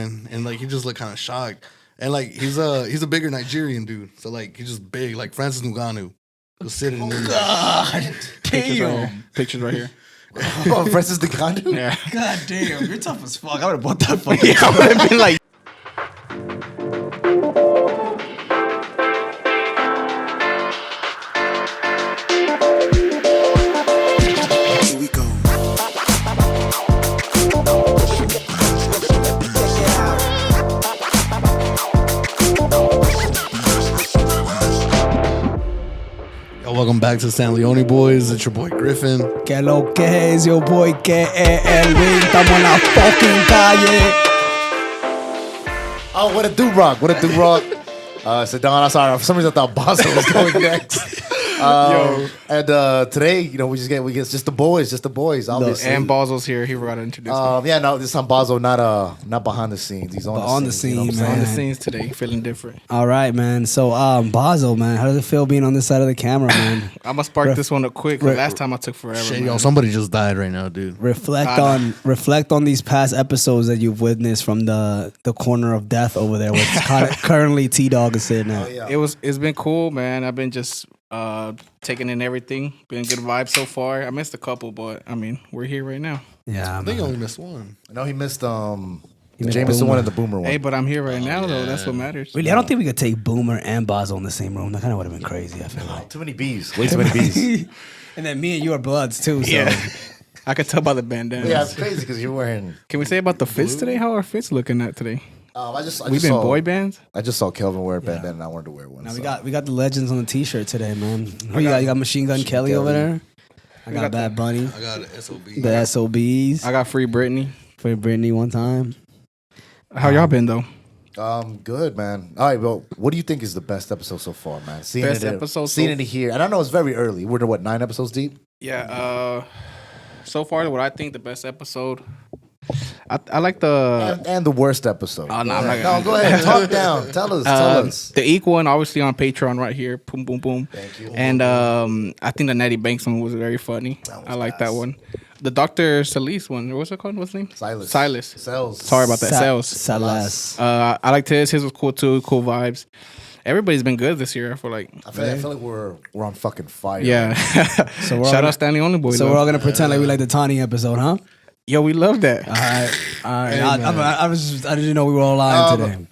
and like he just looked kind of shocked. And like he's a bigger Nigerian dude, so like he's just big, like Francis Ngannou, just sitting in there. God damn. Pictures right here. Oh, Francis Ngannou? Yeah. God damn, you're tough as fuck. I would have bought that fucking. Yeah, I would have been like. Here we go. Yo, welcome back to San Leone Boys. It's your boy Griffin. Que lo que es your boy que es Elvin. Estamos en la fucking calle. Oh, what a do-rock. What a do-rock. So Don, I'm sorry. For some reason, I thought Basso was going next. And today, you know, we get just the boys, obviously. And Basil's here. He forgot to introduce me. Yeah, no, this time Basso, not behind the scenes. He's on the scene, you know what I'm man. On the saying? scenes today, feeling different. All right, man. So, Basil, man, how does it feel being on this side of the camera, man? I'm gonna spark this one up quick. 'Cause last time I took forever. Shit, man. yo, somebody just died right now, dude. Reflect on these past episodes that you've witnessed from the corner of death over there, where currently T-Dog is sitting at. Oh, yeah. It's been cool, man. I've been just taking in everything. Been good vibes so far. I missed a couple, but I mean, we're here right now. Yeah, I think I man. only missed one. I know he missed missed Jameson Boomer. one and the Boomer one. Hey, but I'm here right now, though. That's what matters. Really, I don't think we could take Boomer and Basil in the same room. That kind of would have been crazy, I feel like. Too many bees. Way too many bees. And then me and you are bloods, too, so. Yeah. I could tell by the bandana. Yeah, it's crazy because you're wearing. Can we say about the fits today? How are our fits looking at today? We've We've been boy bands. I just saw Kelvin wear a bandana and I wanted to wear one. Now so. we got the legends on the T-shirt today, man. Who you got? You got Machine Gun Kelly over there. I got Bad Bunny. I got an SOB. The SOBs. I got Free Britney. For Brittany one time. How y'all been though? Good, man. All right, well, what do you think is the best episode so far, man? Seeing it here, and I know it's very early. We're 9 episodes deep. Yeah. So far, what I think the best episode. I like the And the worst episode. Oh, no, I'm not gonna- go ahead. Talk down. Tell us. the equal one, obviously on Patreon right here. Boom, boom, boom. Thank you. And I think the Natty Banks one was very funny. I like that one. The Dr. Solis one. What's it called? What's his name? Silas. Sorry about that. Sales. Salas. I liked his. His was cool too. Cool vibes. Everybody's been good this year. I feel like. I feel like we're on fucking fire. Yeah. So we're Shout all, out Stanley Only Boy. so we're all gonna pretend like we like the Tawny episode, huh? Yo, we love that. All right. Hey, I didn't know we were all lying today.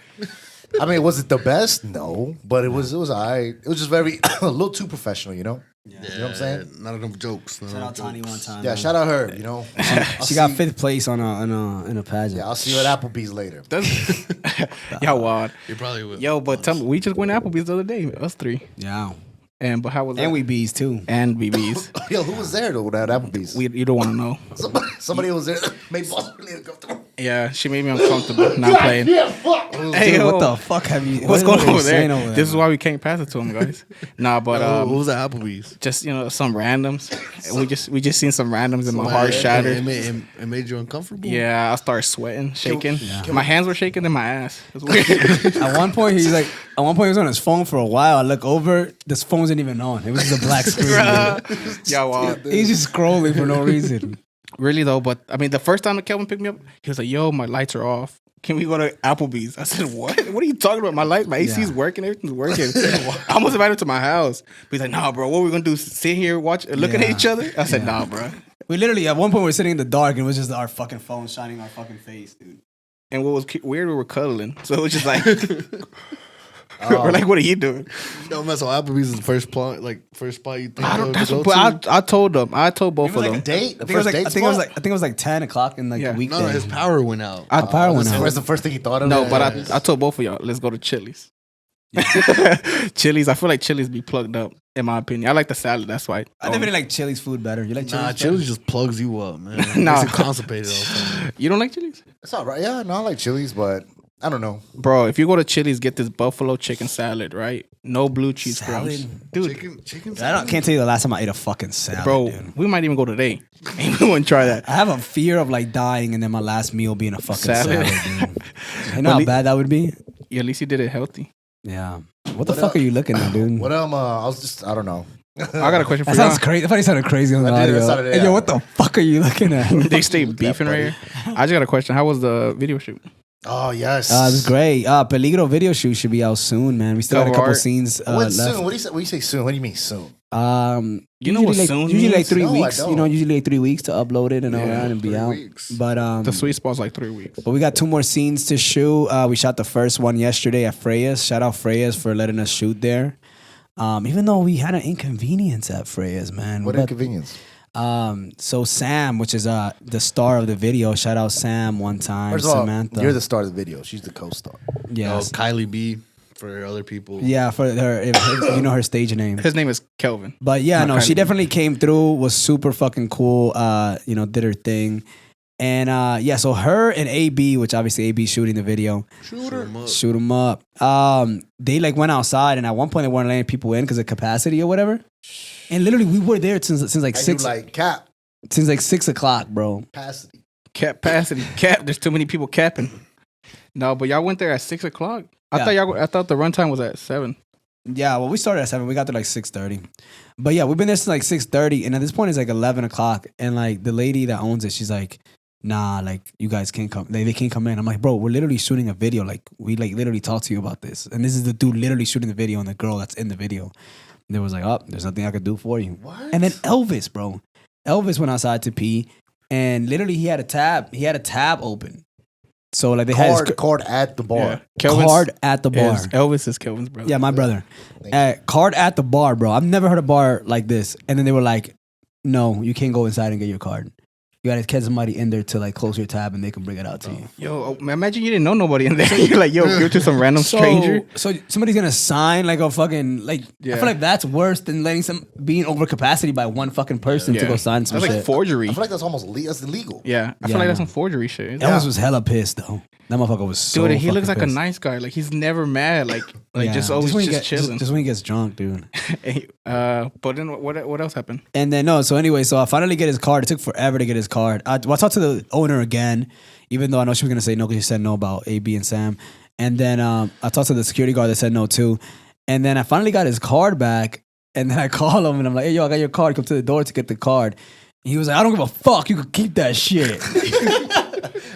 I mean, was it the best? No, but it was alright. It was just very a little too professional, you know. Yeah, You know what I'm saying? None of them jokes. Shout out Tawny one time. Yeah, man. shout out her. You know, She got 5th place in a pageant. Yeah, I'll see you at Applebee's later. Y'all wild. You probably will. Yo, but tell me, we just went Applebee's the other day, us three. Yeah. But how was that? And we bees too. And BBs. Yo, who was there though at Applebee's? You don't want to know. Somebody was there. Made boss really uncomfortable. Yeah, she made me uncomfortable. Not playing. Yeah, fuck. Hey, Dude, yo, what the fuck have you? what's what going are you on saying there? over there? This is why we can't pass it to him, guys. Nah, but What was at Applebee's? just some randoms. And we just seen some randoms and my heart shattered. It made you uncomfortable? Yeah, I started sweating, shaking. My hands were shaking in my ass. It was weird. At one point, he was on his phone for a while. I look over, this phone wasn't even on. It was just a black screen. Yeah, wow. He's just scrolling for no reason. Really though, but I mean, the first time that Kelvin picked me up, he was like, "Yo, my lights are off. Can we go to Applebee's?" I said, "What? What are you talking about? My AC's working, everything's working." I almost invited him to my house. But he's like, "Nah, bro. What we gonna do? Sit here, watch, looking at each other?" I said, "Nah, bro." We literally, at one point, we were sitting in the dark and it was just our fucking phone shining our fucking face, dude. And what was weird, we were cuddling, so it was just like, we're like, "What are you doing?" No, man, so Applebee's is the first spot you think I don't. of That's to go what, to? I told them. I told both It of was them. like a date. I think it was like 10 o'clock in like Yeah. a weekday. No, his power went out. I power went out. That's the first thing he thought of. No, but I told both of y'all, let's go to Chili's. Chili's, I feel like Chili's be plugged up, in my opinion. I like the salad, that's why. I definitely like Chili's food better. You like Chili's? Nah, Chili's just plugs you up, man. Nah. Makes you constipated all the time. You don't like Chili's? It's all right. Yeah, no, I like Chili's, but I don't know. Bro, if you go to Chili's, get this buffalo chicken salad, right? No blue cheese crumbs. Salad? Dude, Chicken Can't tell you the last time I ate a fucking salad, bro, dude. we might even go today. And we wouldn't try that. I have a fear of like dying and then my last meal being a fucking Salad. salad, dude. You know how bad that would be? Yeah, at least you did it healthy. Yeah. What the fuck are you looking at, dude? What I don't know. I got a question for That y'all. sounds crazy. I thought he sounded crazy on the I did, that audio. sounded- Hey, yeah. yo, what the fuck are you looking at? They stay beefing right here. I just got a question. How was the video shoot? Oh yes, It was great. Peligro video shoot should be out soon, man. We still got a Cover couple art. scenes What's left. soon? What do you say? What do you say soon? What do you mean soon? You know what soon usually like means? 3 No, I weeks. You know, don't. usually like 3 weeks to upload it and all that and be 3 out. weeks. But The sweet spot's like 3 weeks. But we got 2 more scenes to shoot. We shot the first one yesterday at Freya's. Shout out Freya's for letting us shoot there. Even though we had an inconvenience at Freya's, man. What But, inconvenience? so Sam, which is the star of the video, shout out Sam one time. First of all, Samantha. you're the star of the video. She's the co-star. yes. Kylie B for other people. Yeah, for her, if you know her stage name. His name is Kelvin. But yeah, Not no, she Kylie. definitely came through, was super fucking cool, did her thing. And yeah, so her and AB, which obviously AB shooting the video, Shoot 'em up. shoot them up. They like went outside, and at one point they weren't letting people in because of capacity or whatever. And literally, we were there since like And six, you like cap since like 6 o'clock, bro. capacity. Capacity. Cap. There's too many people capping. No, but y'all went there at 6 o'clock. Yeah. I thought the runtime was at 7. Yeah, well, we started at 7. We got there like 6:30. But yeah, we've been there since like 6:30, and at this point it's like 11 o'clock. And like the lady that owns it, she's like, "Nah, like you guys can't come. They can't come in." I'm like, "Bro, we're literally shooting a video. Like we like literally talked to you about this, and this is the dude literally shooting the video and the girl that's in the video." And they was like, "Oh, there's nothing I could do for you." What? And then Elvis, bro, Elvis went outside to pee, and literally he had a tab. He had a tab open. So like they had his card at the bar. card at the bar. Elvis is Kelvin's brother. Yeah, my brother. Thank Card at the bar, bro. I've never heard a bar like this. And then they were like, "No, you can't go inside and get your card. You gotta get somebody in there to like close your tab and they can bring it out to you." Yo, imagine you didn't know nobody in there. You're like, yo, you're just some random stranger. So somebody's gonna sign like a fucking like. I Yeah. feel like that's worse than letting some being over capacity by one fucking person to go sign some That's shit. like forgery. I feel like that's almost that's illegal. Yeah, I Yeah, feel like that's no. some forgery shit. Elvis was hella pissed though. That motherfucker was so. Dude, he looks like fucking a pissed. nice guy. Like he's never mad. Like Yeah. just always when just he get- chilling. Just when he gets drunk, dude. But then what else happened? And then no, so anyway, so I finally get his card. It took forever to get his card. I talked to the owner again, even though I know she was gonna say no because she said no about AB and Sam. And then I talked to the security guard that said no too. And then I finally got his card back. And then I call him and I'm like, "Hey, yo, I got your card. Come to the door to get the card." And he was like, "I don't give a fuck. You can keep that shit."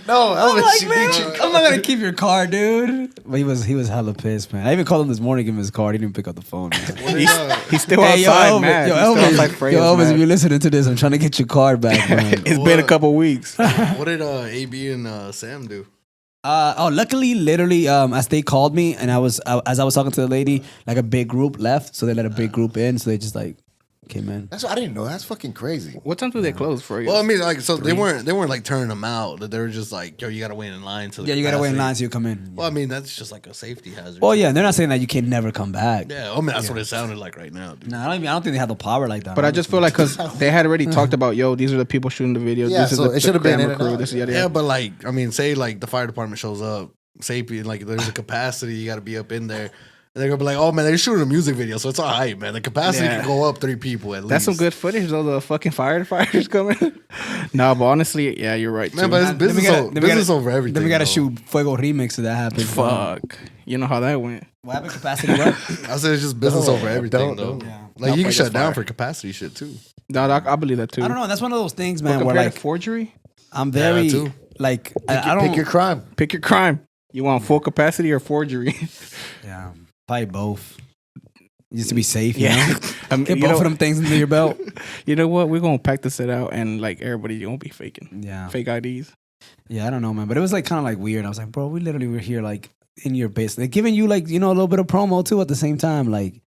No, I'm Elvis, like, she "Man, beat you. I'm not gonna keep your card, dude." But he was hella pissed, man. I even called him this morning, give him his card. He didn't pick up the phone. He's still Hey, outside, Elvis, mad. yo, He's still Elvis, outside Freya's, yo, Elvis, mad. if you're listening to this, I'm trying to get your card back, man. It's been a couple weeks. What did AB and Sam do? Luckily, literally, as they called me, and as I was talking to the lady, like a big group left, so they let a big group in, so they just like came in. That's what I didn't know. That's fucking crazy. What time do they close for you? Well, I mean, like, so they weren't like turning them out. They were just like, yo, you gotta wait in line. To the Yeah, you gotta wait in capacity. line so you come in. Well, I mean, that's just like a safety hazard. Well, yeah, they're not saying that you can never come back. Yeah, I mean, that's what it sounded like right now, dude. No, I don't think they have the power like that. But I just feel like because they had already talked about, yo, these are the people shooting the video. Yeah, this is so the it should have been camera in and crew. out. This is yada Yeah, yada. but like, I mean, say like the fire department shows up, safety, like there's a capacity, you gotta be up in there. And they're gonna be like, "Oh man, they're shooting a music video, so it's all right, man. The capacity Yeah. can go up 3 people at least." That's some good footage though. The fucking firefighters coming. No, but honestly, yeah, you're right. man, too. but it's business, business over everything. Then we gotta though. shoot Fuego remix if that happens. Fuck, you know how that went. What happened? Capacity what? I said it's just business Don't, over everything, though. don't. Yeah. Like No, you can Fuego's shut down fire. for capacity shit too. No, I believe that too. I don't know. That's one of those things, But man, where compared like to forgery, I'm very too. like I don't Pick your crime. pick your crime. You want full capacity or forgery? Yeah, probably both. Just to be safe, you know? Get you both know, of them things into your belt. You know what? We're gonna pack this shit out and like everybody won't be faking Yeah. fake IDs. Yeah, I don't know, man. But it was like kind of like weird. I was like, bro, we literally were here like in your base. They're giving you like, you know, a little bit of promo too at the same time. Like,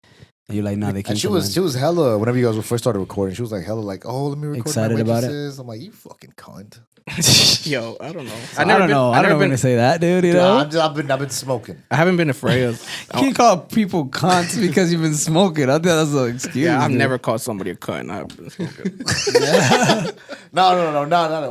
and you're like, nah, they can't. And she was hella, whenever you guys first started recording, she was like hella like, oh, let me record Excited my about it? waitresses. I'm like, you fucking cunt. Yo, I don't know. I don't know. I don't know when to say that, dude. You know, I've been smoking. I haven't been to Freya's. you can't call people cunts because you've been smoking. I think that's an excuse. Yeah, I've dude. never called somebody a cunt. I've been smoking. No. I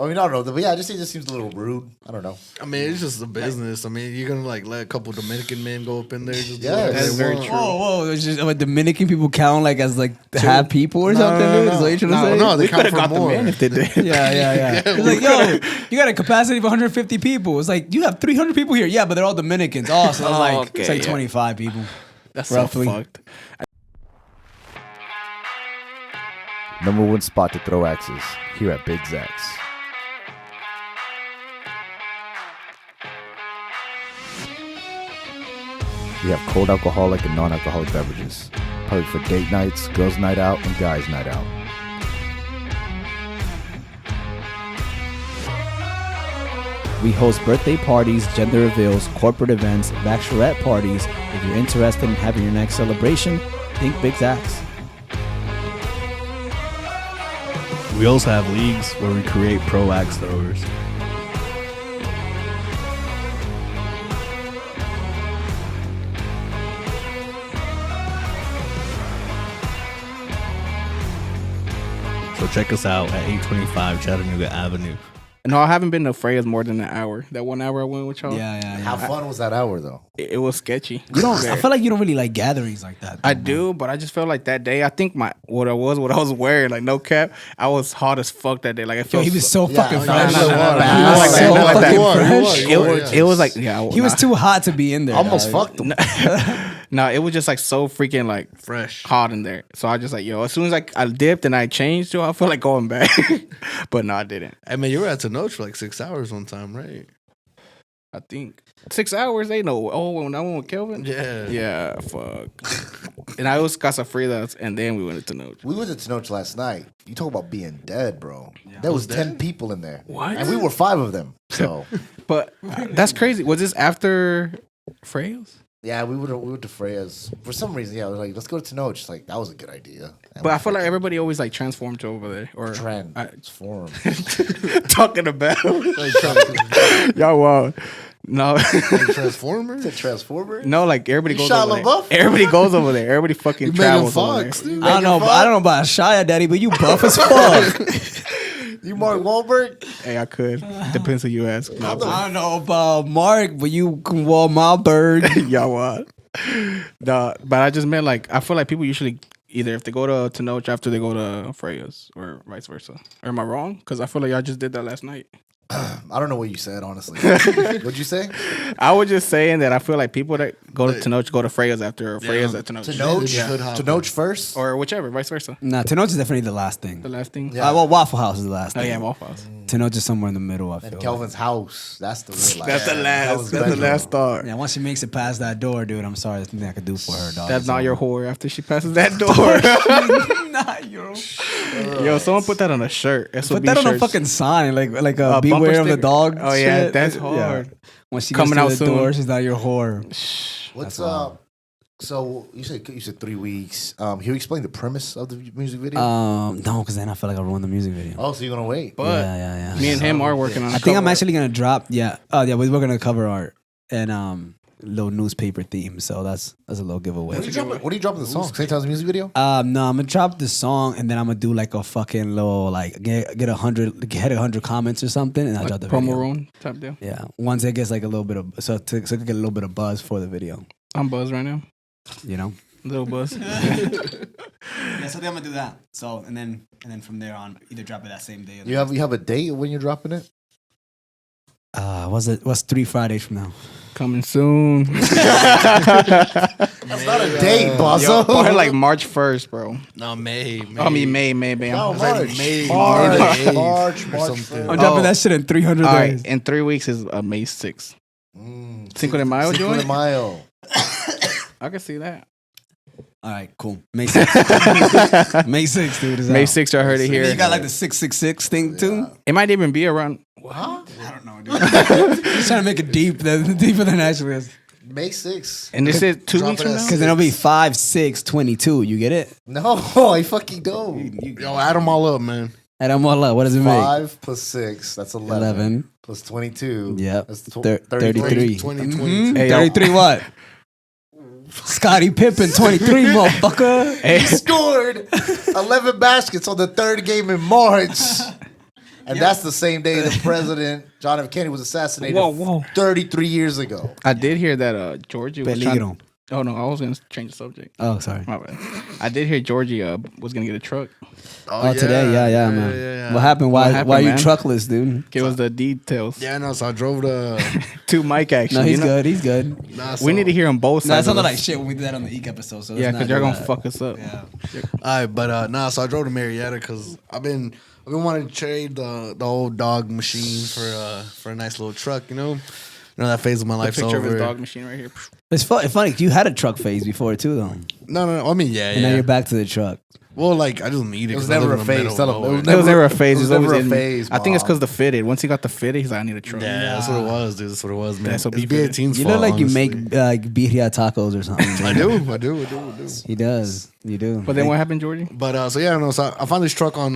mean, I don't know. But yeah, it just seems a little rude. I don't know. I mean, it's just a business. I mean, you're gonna like let a couple Dominican men go up in there. Just do Yeah, whatever that's they very want. true. Whoa, it's just what Dominican people count like as like half people or something, dude. Is what you're trying to say? No, they We count could have for got the more. man if they did. Yeah. It's like, yo, you got a capacity of 150 people. It's like, you have 300 people here. Yeah, but they're all Dominicans. Oh, so it's like, it's Okay, like yeah. 25 people. That's Roughly. so fucked. Number one spot to throw axes here at Big Zach's. We have cold alcoholic and non-alcoholic beverages. Perfect for date nights, girls' night out, and guys' night out. We host birthday parties, gender reveals, corporate events, bachelorette parties. If you're interested in having your next celebration, think Big Zax. We also have leagues where we create pro axe throwers. So check us out at 825 Chattanooga Avenue. No, I haven't been to Freya's more than an hour. That 1 hour I went with y'all. Yeah. How fun was that hour, though? It was sketchy. You don't. I feel like you don't really like gatherings like that. I do, but I just felt like that day. I think what I was wearing, like no cap, I was hot as fuck that day. Like I Yo, felt he was so fucking no, fresh. no, no, no, no, He no, was no, like no, that. no, Like no, that. no, no, It was like He was too hot to be in there. Almost dog. fucked him. No, it was just like so freaking like Fresh. hot in there. So I just like, yo, as soon as I dipped and I changed, yo, I feel like going back. But no, I didn't. I mean, you were at Tenoch for like 6 hours one time, right? I think 6 hours. They know. Oh, when I went with Kelvin. Yeah. Yeah. Fuck. And I was Casa Fridas, and then we went to Tenoch. We went to Tenoch last night. You talk about being dead, bro. There was 10 people in there. What? And we were 5 of them. So, But that's crazy. Was this after Freya's? yeah, we went to Freya's. For some reason, yeah, I was like, let's go to Tenoch. It's like, that was a good idea. And But I feel like everybody always like transformed to over there or transform. talking about y'all wow. No, Transformer? It's a transformer? no, like everybody goes Shia over there. LaBeouf? Everybody goes over there. Everybody fucking You Megan travels over Fox, there. dude. I don't know about Shia, Daddy, but you buff as fuck. You Mark Wahlberg? Hey, I could. Depends who you ask. No, I don't know about Mark, but you can wall my bird. y'all what? No, but I just meant like I feel like people usually either if they go to Tenoch after they go to Freya's or vice versa. Or am I wrong? Because I feel like y'all just did that last night. I don't know what you said, honestly. What'd you say? I was just saying that I feel like people that go to Tenoch go to Freya's after or Freya's at Tenoch. Tenoch? Yeah. Tenoch first? Or whichever, vice versa. Nah, Tenoch is definitely the last thing. The last thing. Yeah. Well, Waffle House is the last Oh thing. yeah, Waffle House. Tenoch is somewhere in the middle, I feel. And like. Kelvin's house. That's the real life. That's the last. Kelvin's That's the bedroom. last thought. Yeah, once she makes it past that door, dude, I'm sorry. There's nothing I could do for her, dog. That's It's not your over. whore after she passes that door. Not your. Yo, someone put that on a shirt. SOB Put that on a shirts. fucking sign, like A bumper beware of the sticker? dog. Oh, yeah, shit. that's hard. When she Coming coming out out the soon. door, she's not your whore. What's That's wild. So you said 3 weeks. Can you explain the premise of the music video? No, because then I feel like I ruined the music video. Oh, so you're gonna wait? But yeah. me and him are working on. I think I'm actually gonna drop. Yeah. Oh yeah, we're gonna cover art and little newspaper theme. So that's a little giveaway. What are you dropping the song? Same time as the music video? No, I'm gonna drop the song and then I'm gonna do like a fucking little like get 100 comments or something, and I'll drop the promo video. room type deal. Yeah, once it gets like a little bit of so it could get a little bit of buzz for the video. I'm buzzed right now. You know. Little buzz. Yeah, so then I'm gonna do that. So and then from there on, either drop it that same day. Or You have a date when you're dropping it? What's 3 Fridays from now? Coming soon. That's not a date, Yo, bosso. probably like March 1st, bro. No, May. I mean May. No, I'm March. May- March. May- March. or something. I'm dropping Oh. that shit in 300 All days. right, in 3 weeks is May 6th. Cinco de Mayo, Cinco de joint? Mayo. I can see that. All right, cool. May 6th. May 6th, dude. Is May out. 6th, I heard it here. You got like the 666 thing too. It might even be around. Huh? I don't know, dude. Just trying to make it deeper than it actually is. May 6th. And this is 2 Drop weeks it from at now? Because then it'll be 5, 6, 22. You get it? No, I fucking don't. Yo, add them all up, man. And I'm all up. What does it make? 5 plus 6, that's 11. 11. Plus 22. Yep. That's 33. 2020. Hey, yo. 33 what? Scottie Pippen, 23, motherfucker. He scored 11 baskets on the 3rd game in March. And that's the same day the president, John F. Kennedy, was assassinated Whoa. 33 years ago. I did hear that Georgie was Peligro. trying. Oh no, I was gonna change the subject. Oh, sorry. My bad. I did hear Georgie was gonna get a truck. Oh, today? Yeah, man. Yeah. What happened? What Why happened, are you man? truckless, dude? Give us the details. Yeah, no, so I drove to. To Mike action. No, he's you know? good. He's good. Nah, so, We need to hear on both No, it sides. sounded of like this. shit when we did that on the Eek episode. So Yeah, because because you're gonna fuck us up. Yeah. All right, but so I drove to Marietta because I've been wanting to trade the old dog machine for a nice little truck, you know. that phase of my The life's picture over. of his dog machine right here. It's funny. You had a truck phase before too, though. No. I mean, yeah. And now you're back to the truck. Well, like I just need it. It was 'cause I never live a in the phase. middle Tell of him. nowhere. There was never a phase. It was It was never always a in me. phase, I think it's Mom. because the fitted. Once he got the fitted, he's like, I need a truck. Yeah, that's what it was, dude. That's what it was, man. That's what It's beef is. B18's You fault, look like you honestly. make birria tacos or something. I do. He does. You do. But then what happened, Georgie? But so yeah, no. So I found this truck on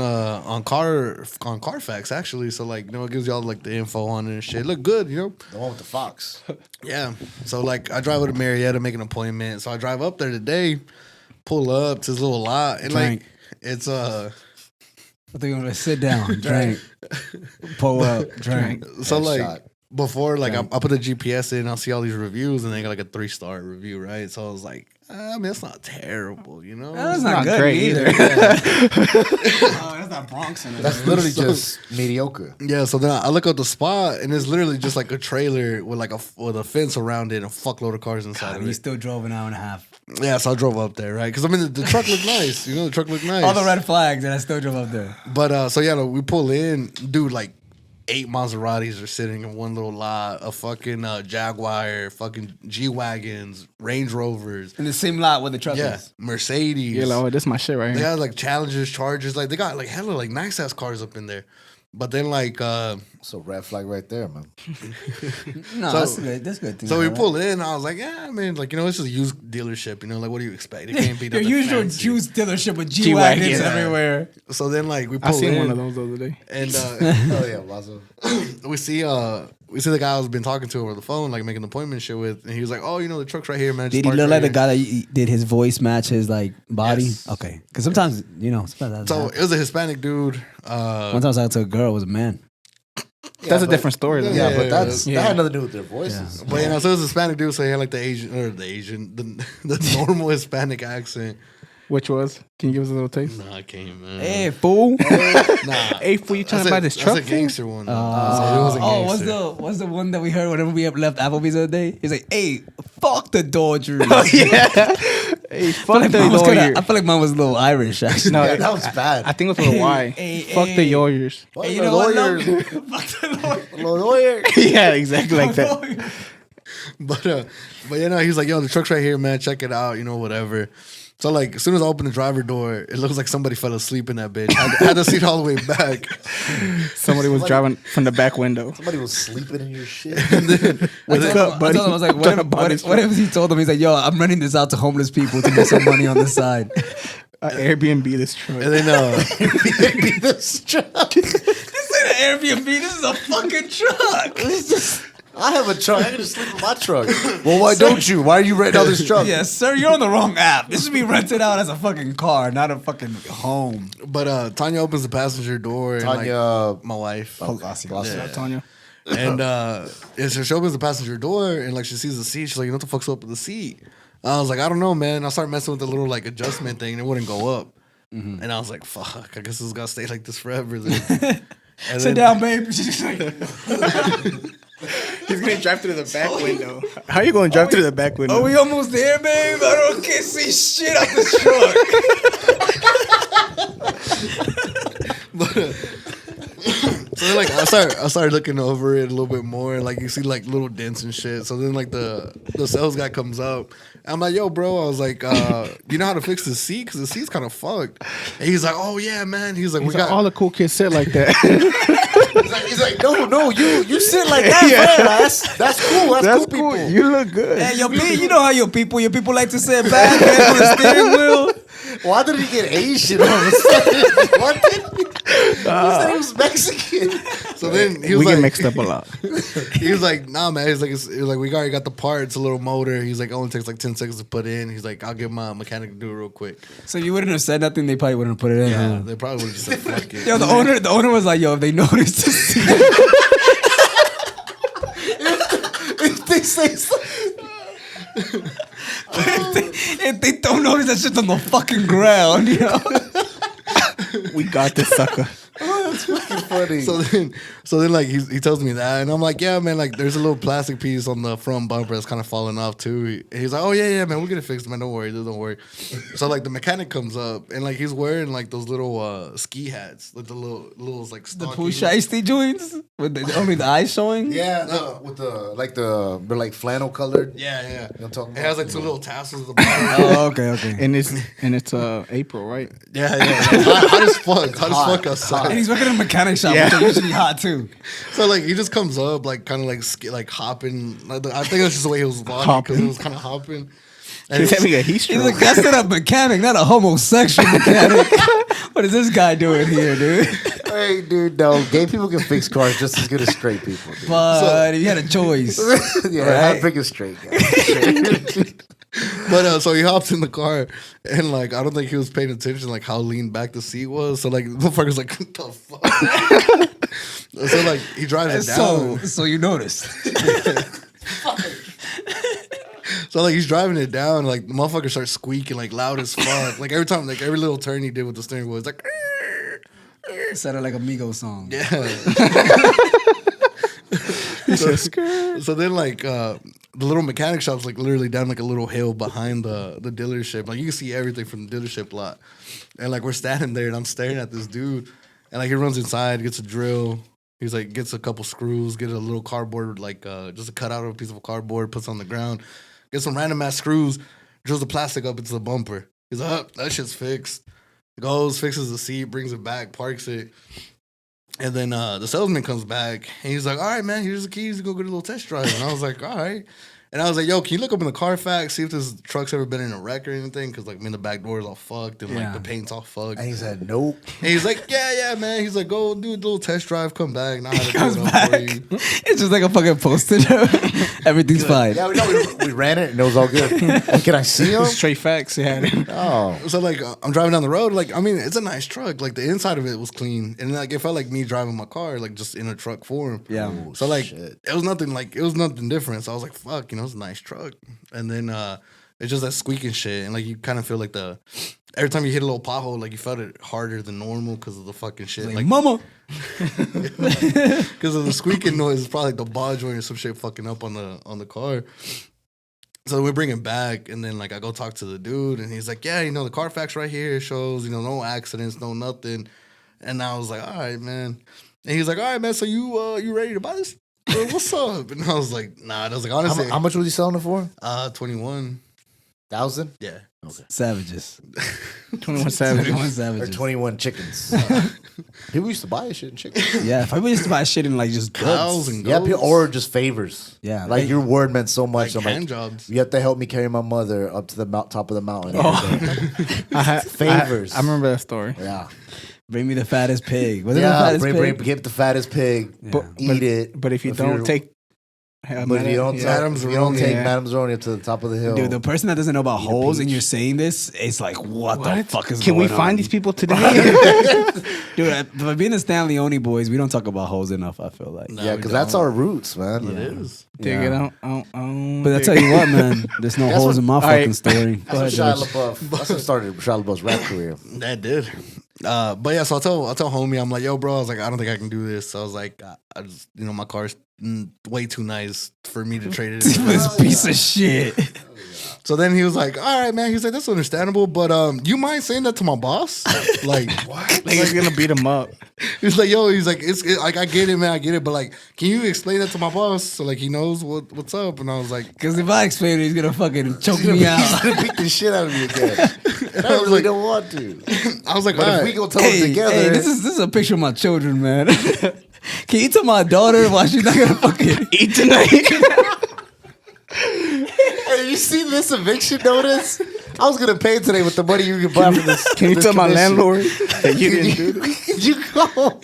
Carfax actually. So like, it gives you all like the info on it and shit. Look good, The one with the fox. Yeah. So like, I drive over to Marietta, make an appointment. So I drive up there today, pull up to this little lot, and Drink. like, it's I think I'm gonna sit down, drink, pull up, drink. so like. Headshot. Before, like, I put the GPS in, I'll see all these reviews, and they got like a 3-star review, right? So I was like, I mean, it's not terrible, That's not not good great either. That's not Bronx in it. That's literally just mediocre. Yeah, so then I look up the spot, and it's literally just like a trailer with like with a fence around it and a fuckload of cars inside And of you it. still drove an hour and a half. Yeah, so I drove up there, right? Because I mean, the truck looked nice. The truck looked nice. All the red flags, and I still drove up there. But so yeah, no, we pull in, dude. Like 8 Maseratis are sitting in one little lot. A fucking Jaguar, fucking G wagons, Range Rovers. In the same lot where the truck Yeah, is. Mercedes. Yeah, like, oh, this is my shit right They here. got like Challengers, Chargers. Like they got like hella like nice ass cars up in there. But then like So red flag right there, man. No, So- that's good. That's good. Thing so we right? pulled in. I was like, yeah, I mean, like it's just a used dealership. Like what do you expect? It can't be Your nothing usual fancy. juice dealership with G-Wagons, G-Wagons yeah. everywhere. So then like we I pull seen in one of those the other day. and Oh yeah, Lazo. we see the guy I've been talking to over the phone, like making an appointment shit with, and he was like, oh, the truck's right here, man. Did Just he park look right like the here." guy that did his voice match his like body? Yes. Okay, because sometimes sometimes So it was a Hispanic dude. one time I was talking to a girl, it was a man. That's a but- different story, though. Yeah, Yeah, but that yeah. had nothing to do with their voices. But so it was a Hispanic dude, so he had like the normal Hispanic accent. Which was? Can you give us a little taste? Nah, I can't, man. Hey, fool! Nah. Hey, fool, you trying to buy this truck? That's a gangster one. Though. Oh, it was a gangster. what's the one that we heard whenever we left Applebee's the other day? He's like, "Hey, fuck the Dodgers." Yeah. Hey, fuck the lawyer. I feel like mine was a little Irish. Actually. No, Yeah, that was bad. I think it was with a Y. Hey, Fuck hey. the lawyers. Hey, you know what? Lawyers. Fuck the Lawyer. Yeah, exactly like that. lawyer. But he's like, yo, the truck's right here, man. Check it out, whatever. So like, as soon as I open the driver door, it looks like somebody fell asleep in that bitch. I had to seat all the way back. Somebody was driving from the back window. Somebody was sleeping in your shit. Wake up, buddy. I was like, Trying to buy this what if he told him? He's like, yo, I'm renting this out to homeless people to make some money on the side. Airbnb this truck. And then This truck. This ain't an Airbnb. This is a fucking truck. I have a truck. I can just sleep in my truck. Well, why don't you? Why are you renting out this truck? Yes, sir. You're on the wrong app. This should be rented out as a fucking car, not a fucking home. but Tanya opens the passenger door. Tanya, and, like, my wife. Yeah, Tanya. And so she opens the passenger door and like she sees the seat. She's like, what the fuck's up with the seat? I was like, I don't know, man. I started messing with the little like adjustment thing and it wouldn't go up. And I was like, fuck, I guess it's gonna stay like this forever. Then. And Sit down, babe. She's like, He's gonna drive through the back window. How you gonna drive through the back window? are we almost there, babe? Can't see shit out this truck. But so then, like I started looking over it a little bit more, and like you see like little dents and shit. So then like the sales guy comes up. I'm like, yo, bro. I was like, you know how to fix the seat? Because the seat's kind of fucked. And he's like, oh yeah, man. He's like, we got all the cool kids sit like that. he's like, no, you sit like that, Yeah. man. That's cool. That's cool, people. You look good. Hey, you know how your people like to sit back man, on the steering wheel. Why did he get Asian all of a sudden? What did he said he was Mexican. So then he was we like, get mixed up a lot. he was like, nah, man. He's like, he was like, we already got the parts, a little motor. He's like, it only takes like 10 seconds to put in. He's like, I'll get my mechanic to do it real quick. So you wouldn't have said nothing. They probably wouldn't have put it in. Yeah, huh? they probably would have just said, fuck it. Yo, the owner was like, yo, if they notice the seat, If they say something. if they don't notice that shit's on the fucking ground, you know. We got this sucker. Funny. So then, like he tells me that, and I'm like, yeah, man, like there's a little plastic piece on the front bumper that's kind of falling off too. And he's like, oh yeah, man, we'll get it fixed, man. Don't worry, don't worry. So like the mechanic comes up, and like he's wearing like those little ski hats, like the little like The stocky- poo shiesty joints. With only the eyes showing? Yeah, with they're like flannel colored. Yeah. You know what I'm talking It about? has like two little tassels at the bottom. Oh, okay. And it's April, right? Yeah. Hot as fuck. Hot as fuck outside. And he's working in a mechanic shop, which are usually hot too. So like he just comes up like kind of like hopping. Like, I think that's just the way he was walking because he was kind of hopping. And He's having a heat He's stroke. like, that's not a mechanic, not a homosexual mechanic. What is this guy doing here, dude? Hey, dude, no. Gay people can fix cars just as good as straight people. Dude. But if you had a choice. Yeah, I'm picking straight guys. But so he hops in the car and like I don't think he was paying attention like how lean back the seat was. So like the motherfucker's like, what the fuck? So like he drives it down. So you noticed. So like he's driving it down, like the motherfucker starts squeaking like loud as fuck. Like every time, like every little turn he did with the steering wheel, it's like. It sounded like a Migos song. Yeah. So then like the little mechanic shop's like literally down like a little hill behind the dealership. Like you can see everything from the dealership lot. And like we're standing there and I'm staring at this dude. And like he runs inside, gets a drill. He's like gets a couple screws, get a little cardboard, like just a cutout of a piece of cardboard, puts on the ground, gets some random ass screws, drills the plastic up into the bumper. He's like, oh, that shit's fixed. Goes, fixes the seat, brings it back, parks it. And then the salesman comes back and he's like, all right, man, here's the keys to go get a little test drive. And I was like, all right. And I was like, yo, can you look up in the Carfax, see if this truck's ever been in a wreck or anything? Because, like, I mean, the back door is all fucked and, like, the paint's all fucked. And he said, nope. And he's like, yeah, man. He's like, go do a little test drive, come back. And I had to Comes do it back. for you. It's just like a fucking poster. Everything's fine. Yeah, we ran it and it was all good. Can I see him? Straight facts. Yeah. Oh. So, like, I'm driving down the road. Like, I mean, it's a nice truck. Like, the inside of it was clean. And, like, it felt like me driving my car, like, just in a truck form. Yeah. So, like, shit. it was nothing different. So I was like, fuck, it's a nice truck. And then it's just that squeaking shit. And, like, you kind of feel like every time you hit a little pothole, like, you felt it harder than normal because of the fucking shit. Like, Mama. because of the squeaking noise. It's probably like the ball joint or some shit fucking up on the car. So we bring it back, and then, like, I go talk to the dude, and he's like, yeah, the Carfax right here shows, no accidents, no nothing. And I was like, all right, man. And he's like, all right, man, so you ready to buy this? What's up? And I was like, nah. And I was like, honestly, How much was he selling it for? 21,000. Yeah. Okay. Savages. 21 Savage. 21 Or savages. 21 chickens. People used to buy shit in chickens. Yeah, if I used to buy shit in like just Cows goods. and Yeah, goats. or just favors. Yeah, Like they- your word meant so much. Like I'm hand like, jobs. you have to help me carry my mother up to the top of the mountain. every day. Favors. I remember that story. Yeah. Bring me the fattest pig. Was it the Yeah, fattest pig? get the fattest pig, eat it. But if you If don't you're- take, But if you don't, Madame if you don't Zeroni, take yeah. Madame Zeroni up to the top of the hill. Dude, the person that doesn't know about Eat a holes and peach. you're saying this, it's like, what the fuck is can going we on? find these people today? Dude, by being the Stanley Oni boys, we don't talk about holes enough, I feel like. yeah, because that's our roots, man. It is. Dig it out. Oh, But I tell you what, man, there's no That's holes what- in my all fucking right. story. That's what Shia LaBeouf. That's what started Shia LaBeouf's rap career. That did. But yeah, so I tell homie, I'm like, yo, bro, I was like, I don't think I can do this. So I was like, I just, my car's way too nice for me to trade it in. This piece of shit. So then he was like, all right, man. He's like, that's understandable, but you mind saying that to my boss? Like, what? Like he's gonna beat him up. He's like, yo, he's like, it's like, I get it, man, I get it, but like, can you explain that to my boss so like he knows what's up? And I was like, Because if I explain it, he's going to fucking choke me out. He's gonna beat the shit out of me again. And I really don't want to. I was like, But all if right. we go tell them together, Hey, this is a picture of my children, man. Can you tell my daughter why she's not gonna fucking Eat tonight. hey, you see this eviction notice? I was gonna pay today with the money you can buy from this. Can you this tell my commission. landlord that you didn't do this? Could you go?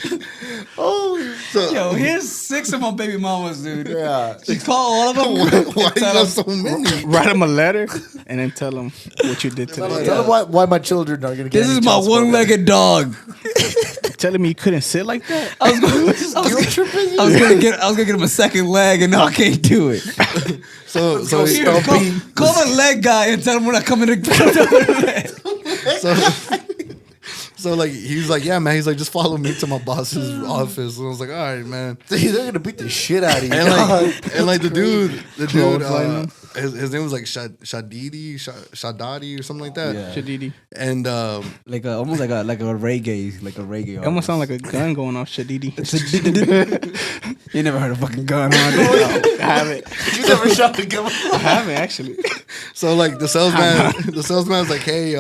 Oh, Yo, here's 6 of my baby mamas, dude. yeah. She called all of them. Why you got so many? Write him a letter and then tell him what you did today. Tell them why my children are gonna get. This any is my child support. one-legged dog. Tell him you couldn't sit like that. I was gonna get him a second leg, and now I can't do it. So Here, call the leg guy and tell him we're not coming to. So like he's like, yeah, man. He's like, just follow me to my boss's office. And I was like, all right, man. They're gonna beat the shit out of you. And like the dude, Clothesline. his name was like Shadidi or something like that. Yeah. Shadidi. And Like almost like a reggae, It almost sound like a gun going off. Shadidi. You never heard a fucking gun, huh? I haven't. You never shot the gun. I haven't actually. so like the salesman's like, hey,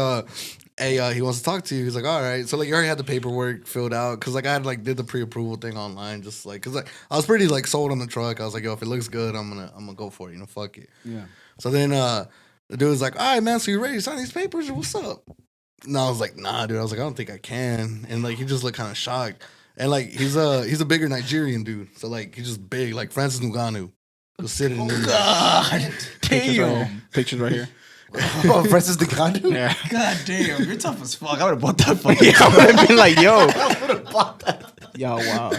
he wants to talk to you. He's like, all right. So like, you already had the paperwork filled out because like I had like did the pre-approval thing online, just like because like I was pretty like sold on the truck. I was like, yo, if it looks good, I'm gonna go for it. You know, fuck it. Yeah. So then the dude was like, all right, man. So you ready to sign these papers? Or what's up? And I was like, nah, dude. I was like, I don't think I can. And like he just looked kind of shocked. And like he's a bigger Nigerian dude. So like he's just big, like Francis Ngannou was sitting in there. God Pictures right here. Oh, Francis Ngannou. Yeah. God damn, you're tough as fuck. I would have bought that fucking Yeah, I would have been like, yo. Yo, wow.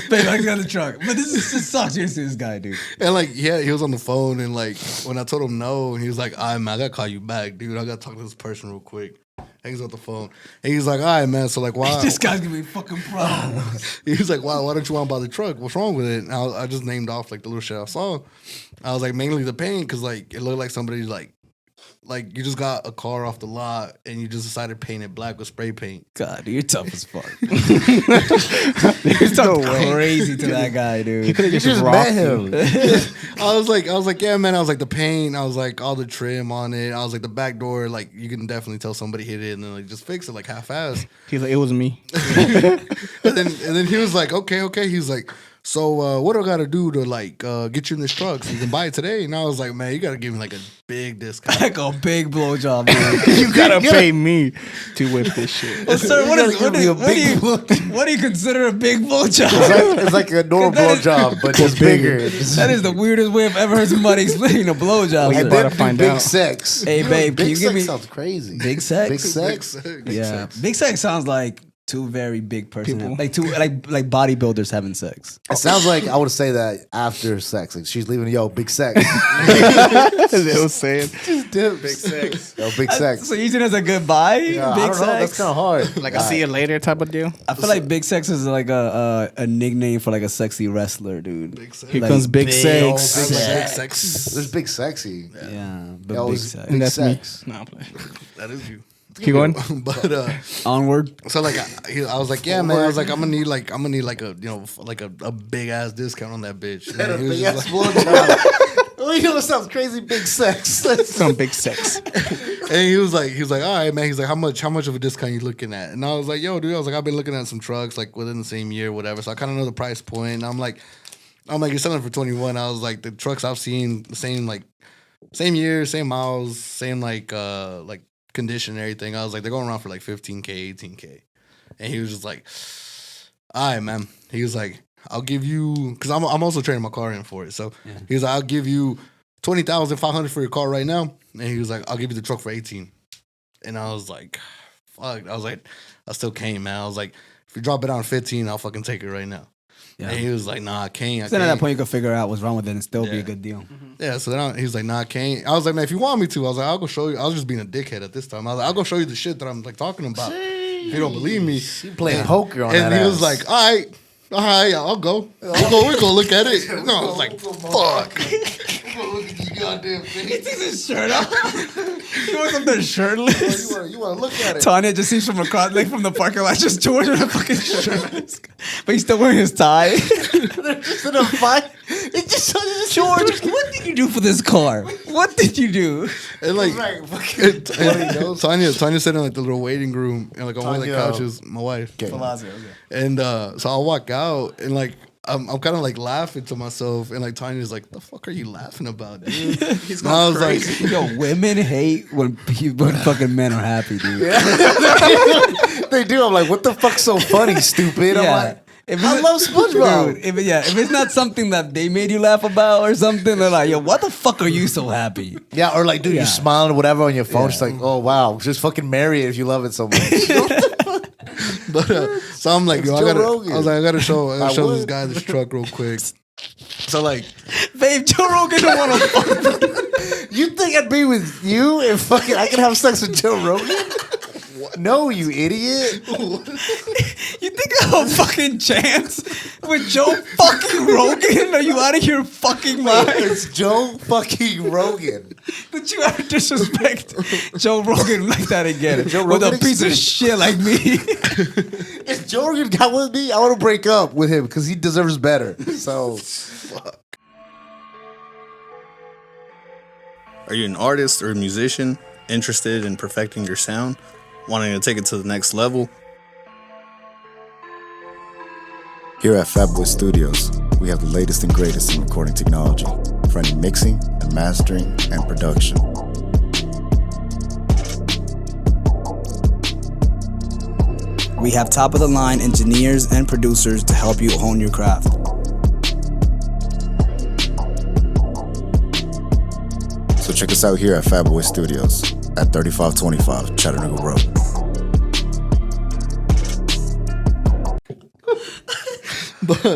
Babe, I got the truck. But this sucks. You're this guy, dude. And like, yeah, he was on the phone, and like when I told him no, he was like, all right, man, I gotta call you back, dude. I gotta talk to this person real quick. Hangs up the phone. And he's like, all right, man. So like, why? This guy's giving me fucking problems. He was like, why don't you want to buy the truck? What's wrong with it? And I just named off like the little shit I saw. I was like, mainly the paint, because like it looked like somebody like you just got a car off the lot and you just decided to paint it black with spray paint. God, dude, you're tough as fuck. You're so crazy to that guy, dude. You could have You just just rocked met him. him. I was like, yeah, man. I was like, the paint. I was like, all the trim on it. I was like, the back door. Like, you can definitely tell somebody hit it and then like just fix it like half-ass. He's like, it was me. and then he was like, okay. He's like, so what do I got to do to like get you in this truck so you can buy it today? And I was like, man, you got to give me like a big discount. Like a big blowjob, dude. You gotta pay me to whip this shit. Well, sir, what do you consider a big blowjob? It's like a normal blowjob, but just bigger. That is the weirdest way I've ever heard somebody explaining a blowjob. you And about then to find big out. sex. Hey, You know, babe, can big you give sex me- sounds crazy. Big sex? Big sex. Yeah, big sex sounds like two very big person, People. like two like bodybuilders having sex. It sounds like I would say that after sex. Like she's leaving, yo, big sex. They was saying. Big sex. Yo, big sex. So using it as a goodbye, Yeah, I big don't know. That's sex. kind of hard. Like, I'll see you later type of deal. I feel like big sex is like a nickname for like a sexy wrestler, dude. Big sex. Here Like, comes Big big Sex. Big sex. sex. There's big sexy. Yeah, but Yo, big it's sex. big That's sex. me. Nah, I'm playing. That is you. Keep going. But Onward. so like I was like, yeah, man. I was like, I'm gonna need like a like a big ass discount on that bitch. And he was Big just ass like- blowjob. Oh, you know what sounds crazy? Big sex. Some Big Sex. and he was like, all right, man. He's like, how much of a discount you looking at? And I was like, yo, dude. I was like, I've been looking at some trucks like within the same year, whatever. So I kind of know the price point. And I'm like, you're selling for 21. I was like, the trucks I've seen, the same year, same miles, same like condition and everything. I was like, they're going around for like 15K, 18K. And he was just like, all right, man. He was like, I'll give you, because I'm also trading my car in for it. So he was like, I'll give you $20,500 for your car right now. And he was like, I'll give you the truck for 18. And I was like, fuck. I was like, I still can't, man. I was like, if you drop it down to 15, I'll fucking take it right now. Yeah. And he was like, nah, I can't. So then at that point, you could figure out what's wrong with it and still be Yeah. a good deal. Yeah, so then he was like, nah, I can't. I was like, man, if you want me to, I was like, I'll go show you. I was just being a dickhead at this time. I was like, I'll go show you the shit that I'm like talking about. If you don't believe me. You playing poker on And that he was ass. like, all right, I'll go. We'll go look at it. No, I was like, fuck. Look at you goddamn He face. takes his shirt off. He was up there shirtless. you want to look at it. Tanya just sees from across, like from the parking lot, just George with a fucking shirt. But he's still wearing his tie. Just in a fight. It just George, what did you do for this car? What did you do? And like, Right, fucking Tanya sat in like the little waiting room and like on one of the Tanya. couches, my wife. Okay. And so I'll walk out and like I'm kind of like laughing to myself and like Tanya's like, the fuck are you laughing about, dude? And I was like, Yo, women hate when fucking men are happy, dude. They do. I'm like, what the fuck's so funny, stupid? I'm like, If I love SpongeBob. Dude, if it's not something that they made you laugh about or something, they're like, yo, what the fuck are you so happy? Yeah, or like, dude, Yeah. you're smiling or whatever on your phone. Yeah. Just like, oh wow, just fucking marry it if you love it so much. but so I'm like, It's yo, Joe I Rogan. gotta show I this would. guy this truck real quick. So like, Babe, Joe Rogan don't want to fuck. You think I'd be with you if fucking I could have sex with Joe Rogan? No, you idiot. You think I have a fucking chance with Joe fucking Rogan? Are you out of your fucking mind? It's Joe fucking Rogan. Did you ever disrespect Joe Rogan like that again? Joe With Rogan a piece of exists. shit like me. If Joe Rogan got with me, I want to break up with him because he deserves better. So, Are you an artist or a musician interested in perfecting your sound, wanting to take it to the next level? Here at Fatboy Studios, we have the latest and greatest in recording technology for any mixing and mastering and production. We have top of the line engineers and producers to help you hone your craft. So check us out here at Fatboy Studios at 3525 Chattanooga Road. But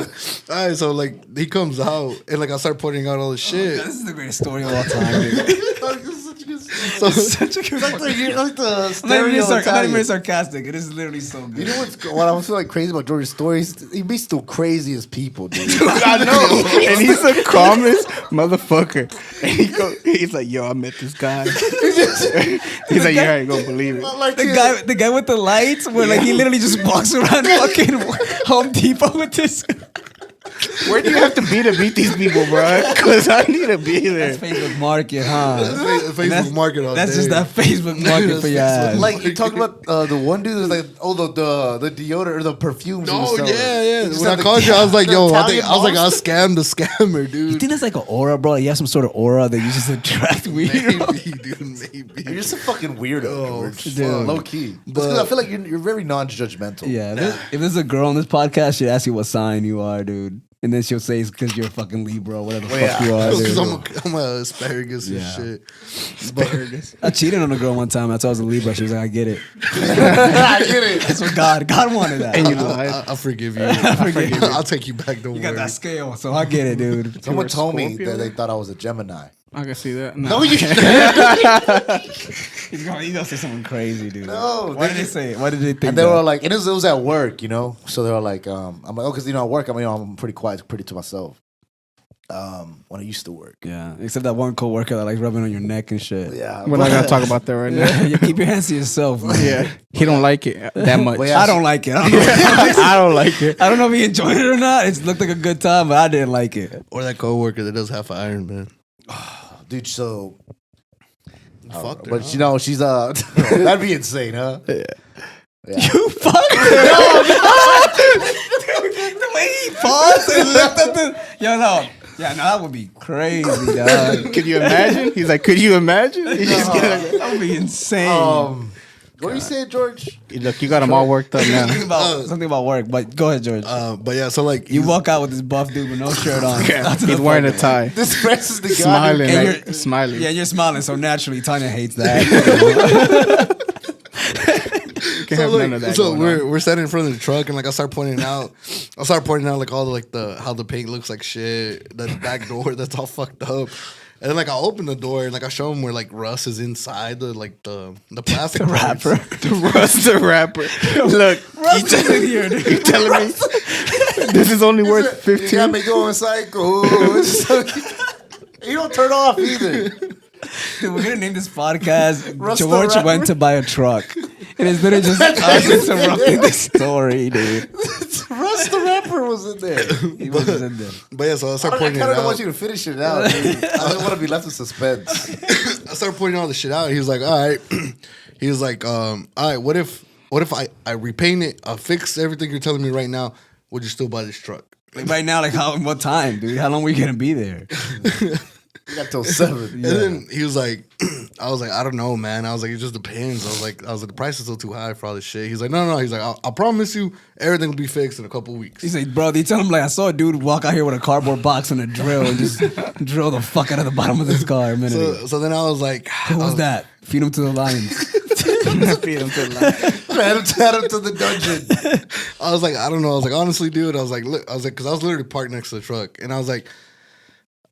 all right, so like he comes out and like I start pointing out all the shit. This is the greatest story of all time, dude. So Such a good like the I'm not even stereotype. sarcastic. It is literally so good. You know what I feel like crazy about George's stories? He meets the craziest people, dude. I know. And he's the calmest motherfucker. And he's like, yo, I met this guy. He's like, you ain't gonna believe it. Like The guy with the lights, where like he literally just walks around fucking Home Depot with this. Where do you have to be to meet these people, bro? Because I need to be there. That's Facebook market, huh? Facebook market all That's day. just that Facebook market for your ass. Like you talking about the one dude that's like, oh, the deodorant or the perfumes. Oh he was selling. yeah. He just When I had the- called you, I was like, the yo, I Italian was monster. scammed the scammer, You dude. think that's like an aura, bro? You have some sort of aura that you just attract weird. Maybe, dude, maybe. You're just a fucking weirdo, Oh, George. dude. Low key. But- But I feel like you're very non-judgmental. Yeah, if there's a girl on this podcast, she'd ask you what sign you are, dude. And then she'll say it's because you're a fucking Libra, whatever the fuck you are, Because dude. I'm a asparagus Yeah. and shit. I cheated on a girl one time. I told her I was a Libra. She was like, I get it. I get it. That's what God wanted that. And you lied. I'll forgive you. forgive you. I'll take you back. Don't You got worry. that scale, so I get it, dude. Someone were told me Scorpio? that they thought I was a Gemini. I can see that. No, you He's gonna say something crazy, dude. No, What they- did they say? What did they think? And they that? were like, and it was at work, you know. So they were like, I'm like, oh, because at work, I'm pretty quiet, pretty to myself. When I used to work, yeah, except that one coworker that like rubbing on your neck and shit. yeah, We're not gonna talk about that right now. You keep your hands to yourself, man. Yeah, he don't like it that much. Well, yeah, I don't like it. I don't know. I don't like it. I don't know if he enjoyed it or not. It looked like a good time, but I didn't like it. Or that coworker that does half an Iron Man. dude. So, Fucked her. but huh? you know, she's that'd be insane, huh? Yeah. You fucked the way he paused and looked at the. Yeah, no, that would be crazy, dog. Could you imagine? He's like, could you imagine? He's just That would be insane. What do you say, George? look, you got him all worked up now. Something about work, but go ahead, George. But yeah, so like You walk out with this buff dude with no shirt on. Out to the He's wearing a fucking- tie, This Francis Ngannou. smiling, And like, you're- smiling. Yeah, you're smiling, so naturally Tanya hates that. Can't have none of that. so going on. we're standing in front of the truck and like I start pointing out like all the like the how the paint looks like shit, the back door that's all fucked up. And then like I open the door and like I show him where like Russ is inside the like the plastic parts. rapper. Russ the rapper. Look, Russ is in here, dude. you telling me this is only worth You got 15? me going psycho. You don't turn off either. Dude, we're gonna name this podcast Russ the George Rapper. went to buy a truck. And it's literally just us interrupting the story, dude. Russ the rapper was in there. He was in there. But yeah, so I start I pointing kind it of don't out. want you to finish it out. Dude. I don't want to be left in suspense. I started pointing all the shit out. He was like, all right. He was like, all right, what if I repaint it, I fix everything you're telling me right now, would you still buy this truck? Like right now, like what time, dude? How long were you gonna be there? You got till 7. And then he was like, I was like, I don't know, man. I was like, it just depends. I was like, the price is still too high for all this shit. He's like, no. He's like, I promise you, everything will be fixed in a couple weeks. He's like, bro, you tell him like I saw a dude walk out here with a cardboard box and a drill and just drill the fuck out of the bottom of this car a minute ago. So then I was like, Who was that? Feed him to the lions. Feed him to the light. Add him to the dungeon. I was like, I don't know. I was like, honestly, dude. I was like, look, because I was literally parked next to the truck, and I was like,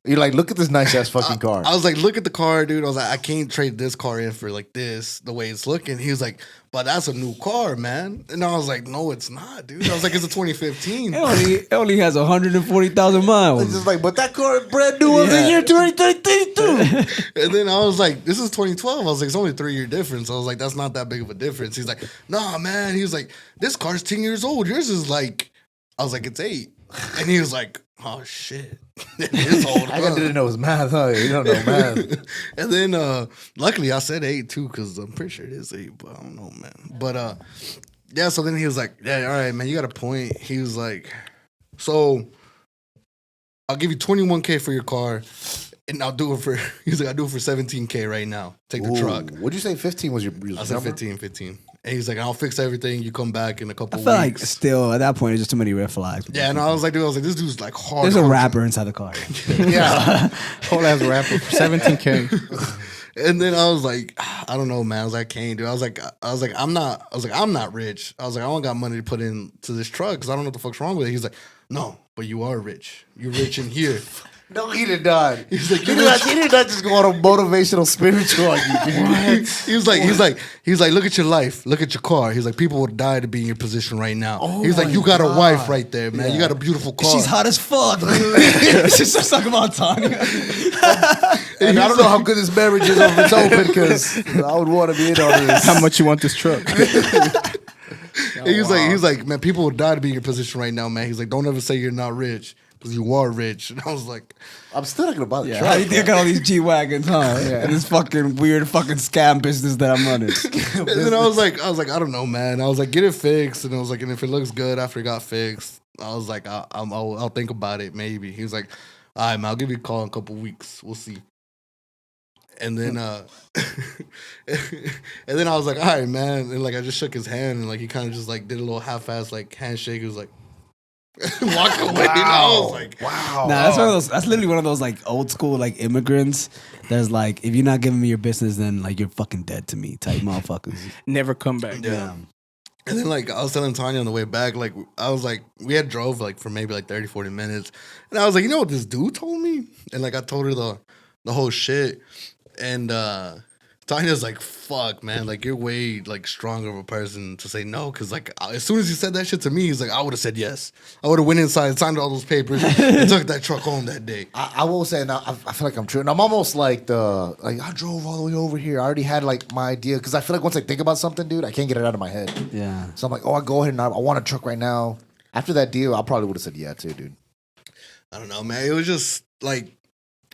You're like, look at this nice ass fucking car. I was like, look at the car, dude. I was like, I can't trade this car in for like this, the way it's looking. He was like, but that's a new car, man. And I was like, no, it's not, dude. I was like, it's a 2015. It only has 140,000 miles. It's just like, but that car is brand new of the year 2032. And then I was like, this is 2012. I was like, it's only 3-year difference. I was like, that's not that big of a difference. He's like, nah, man. He was like, this car's 10 years old. Yours is like, I was like, it's 8. And he was like, oh shit. It is old. I didn't know it was math, huh? You don't know math. And then luckily I said 8 too, because I'm pretty sure it is 8, but I don't know, man. But yeah, so then he was like, yeah, all right, man, you got a point. He was like, so I'll give you $21K for your car, and I'll do it for, he's like, I'll do it for $17K right now. Take the truck. What'd you say 15 was your I said number? 15. And he's like, I'll fix everything. You come back in a couple I feel like weeks. still at that point, it's just too many red flags. Yeah, and I was like, this dude's like hard. There's a rapper inside the car. Yeah. Whole ass rapper for 17K. And then I was like, I don't know, man. I was like, I can't, dude. I was like, I'm not rich. I was like, I don't got money to put into this truck because I don't know what the fuck's wrong with it. He's like, no, but you are rich. You're rich in here. No, he did not. He's like, He did not just go on a motivational spiritual on you, dude. he's like, look at your life, look at your car. He's like, people would die to be in your position right now. He's like, you got a wife right there, man. You got a beautiful car. She's hot as fuck. She's just talking about Tanya. And I don't know how good this marriage is if it's open because I would want to be in on this. How much you want this truck? He's like, man, people would die to be in your position right now, man. He's like, don't ever say you're not rich. Because you are rich. And I was like, I'm still not going to buy the How truck. do you think I got all these G-Wagons, huh? And this fucking weird fucking scam business that I'm running. and then I was like, I don't know, man. I was like, get it fixed. And I was like, and if it looks good after it got fixed, I was like, I'll think about it, maybe. He was like, all right, man, I'll give you a call in a couple weeks. We'll see. And then and then I was like, all right, man. And like I just shook his hand and like he kind of just like did a little half-ass like handshake. He was like, walked away. And I was like, wow. Nah, that's one of those. That's literally one of those like old school like immigrants. There's like, if you're not giving me your business, then like you're fucking dead to me type motherfuckers. Never come back. Yeah. And then like I was telling Tanya on the way back, like I was like, we had drove like for maybe like 30, 40 minutes. And I was like, you know what this dude told me? And like I told her the whole shit. And Tanya's like, fuck, man, like you're way like stronger of a person to say no. Cause like as soon as he said that shit to me, he's like, I would have said yes. I would have went inside, signed all those papers, and took that truck home that day. I will say now, I feel like I'm true. And I'm almost like I drove all the way over here. I already had like my idea. Cause I feel like once I think about something, dude, I can't get it out of my head. Yeah. So I'm like, I go ahead and I want a truck right now. After that deal, I probably would have said yeah too, dude. I don't know, man. It was just like,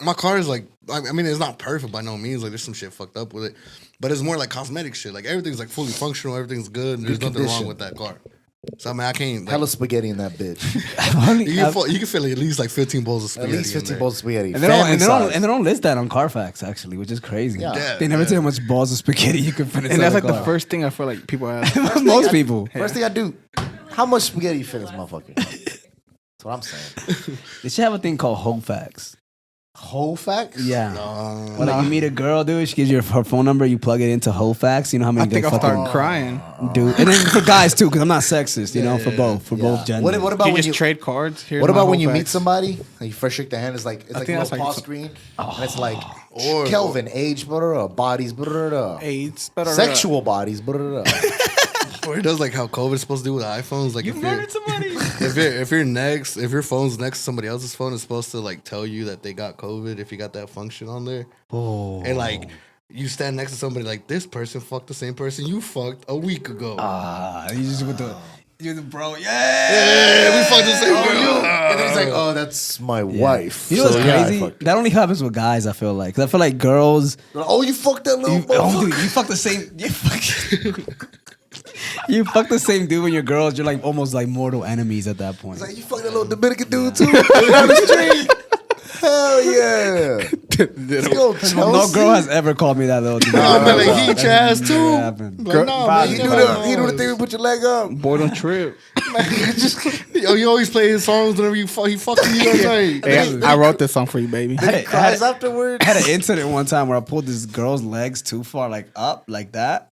my car is like, I mean, it's not perfect by no means. Like, there's some shit fucked up with it. But it's more like cosmetic shit. Like, everything's like fully functional. Everything's good. And there's nothing condition. wrong with that car. So, I mean, I can't. Like, Hella spaghetti in that bitch. you can feel at least like 15 bowls of At spaghetti. least 15 in bowls of spaghetti. And they don't list that on Carfax actually, which is crazy. Yeah. They never tell you how much balls of spaghetti you can fit inside And that's like the the car. first thing I feel like people ask. Most people. First thing I do, how much spaghetti you fit in this motherfucker? That's what I'm saying. They should have a thing called Hofax. Whole facts? Yeah. When like, you meet a girl, dude, she gives you her phone number, you plug it into Hofax. You know how I many think good I'll start fucking crying. dude. And then for guys too, because I'm not sexist, you know, for both genders. What about You when just you trade cards. Here's What my about when whole you meet facts. somebody and you first shake their hand? It's like a think little that's like pause some- screen, and it's like Kelvin, age, bodies, AIDS, sexual bodies, Or it does like how COVID's supposed to do with iPhones. Like, You if you're, murdered somebody. if your phone's next to somebody else's phone, it's supposed to like tell you that they got COVID if you got that function on there. Oh. And like you stand next to somebody like, this person fucked the same person you fucked a week ago. You just with you're the bro. Yeah, we fucked the same girl. And then he's like, "Oh, that's my wife." You know what's So, yeah, I crazy? fucked her. That only happens with guys. I feel like. 'Cause I feel like girls. Oh, you fucked that little. Dude, you fuck the same. You fuck the same dude when you're girls. You're like almost like mortal enemies at that point. Like, you fucked that little Dominican dude too. Down the street. Hell yeah. Let's go, Chelsea. No girl has ever called me that little dude. I'm like, he eat your ass too. Never happened. Like, no, man, He you do the thing. We put your leg up. Boy, don't trip. Yo, you always play his songs whenever he fucking you. Like, Hey, I wrote this song for you, baby. I Cries afterwards. had an incident one time where I pulled this girl's legs too far, like up, like that,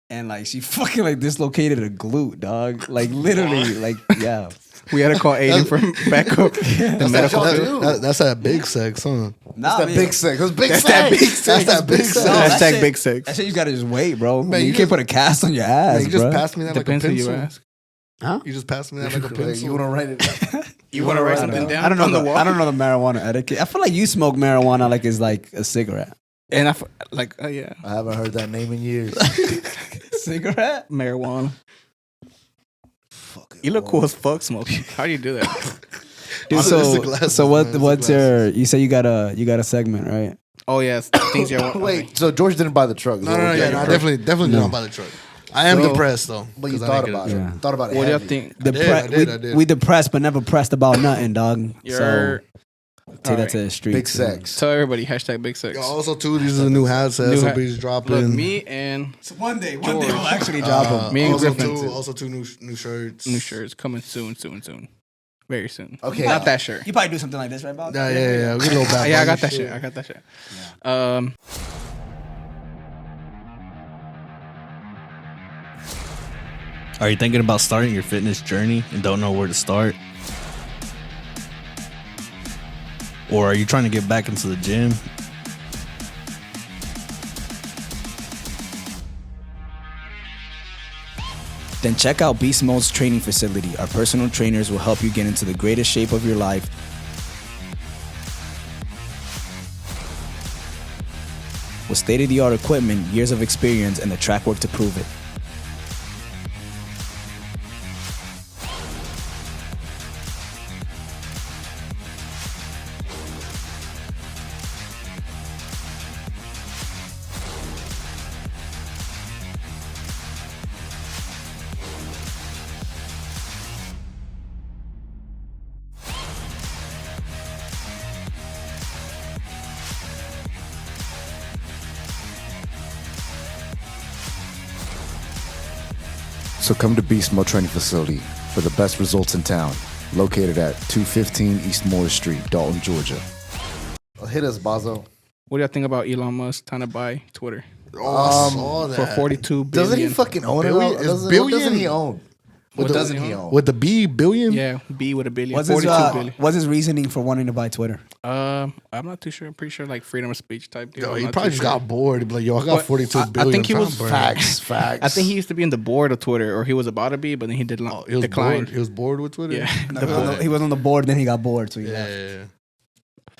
and like she fucking like dislocated a glute, dog. Like literally, like yeah. We had to call Aiden from backup. The medical field. That's that big sex, huh? Nah, That's that big sex. That's big That's sex. that big sex. That's that big sex. Hashtag big sex. That shit you gotta just wait, bro. Man, you you can't just- put a cast on your ass, Man, you just bro. passed me that Depends like who a you pencil. ask. Huh? You just passed me that like a You pencil. want to write it down? You want to write something down? I don't know. on the wall. I don't know the marijuana etiquette. I feel like you smoke marijuana like it's like a cigarette. And oh yeah, I haven't heard that name in years. Cigarette? marijuana. Fucking You look Lord. cool as fuck smoking. How do you do that? Dude, It's the glasses, so man. It's the what's your? glasses. You say you got a segment, right? Oh yes, things you want. Wait, so George didn't buy the truck? No, yeah, I definitely did not buy the truck. I am So- depressed though. But you 'cause I thought didn't about get it. a Yeah. truck. Thought about it. What do you heavy. think? I did. We depressed, but never pressed about nothing, dog. You're So take that to the streets. Big sex. tell everybody hashtag big sex. Yo, also too, these are the new hats that New hat- SOB's dropping. Look, me and So one day we'll actually drop them. Me and also Griffin. two new shirts. new shirts coming soon, very soon. Okay. Not that shirt. You probably do something like this, right, Bob? Yeah. We get a little bad. Yeah, I got bunny that shit. I got that shit. Are you thinking about starting your fitness journey and don't know where to start? Or are you trying to get back into the gym? Then check out Beast Mode's training facility. Our personal trainers will help you get into the greatest shape of your life. With state-of-the-art equipment, years of experience, and the track work to prove it. So come to Beast Mode Training Facility for the best results in town. Located at 215 East Moore Street, Dalton, Georgia. Hit us, Bazo. What do you think about Elon Musk trying to buy Twitter Oh, I saw that. for 42 billion? Doesn't he fucking own Billion? it? It's Doesn't, billion? What doesn't he own? What the- doesn't he own? with the B billion? Yeah, B with a billion. What's 42 his, billion. what's his reasoning for wanting to buy Twitter? I'm not too sure. I'm pretty sure like freedom of speech type deal. Yo, I'm he not probably too just sure. got bored. He'd be like, yo, I got But 42 I billion. think he was Facts. I think he used to be in the board of Twitter, or he was about to be, but then he did Oh, he was declined. bored. He was bored with Twitter. Yeah, He was on the board, then he got bored, so he Yeah, left.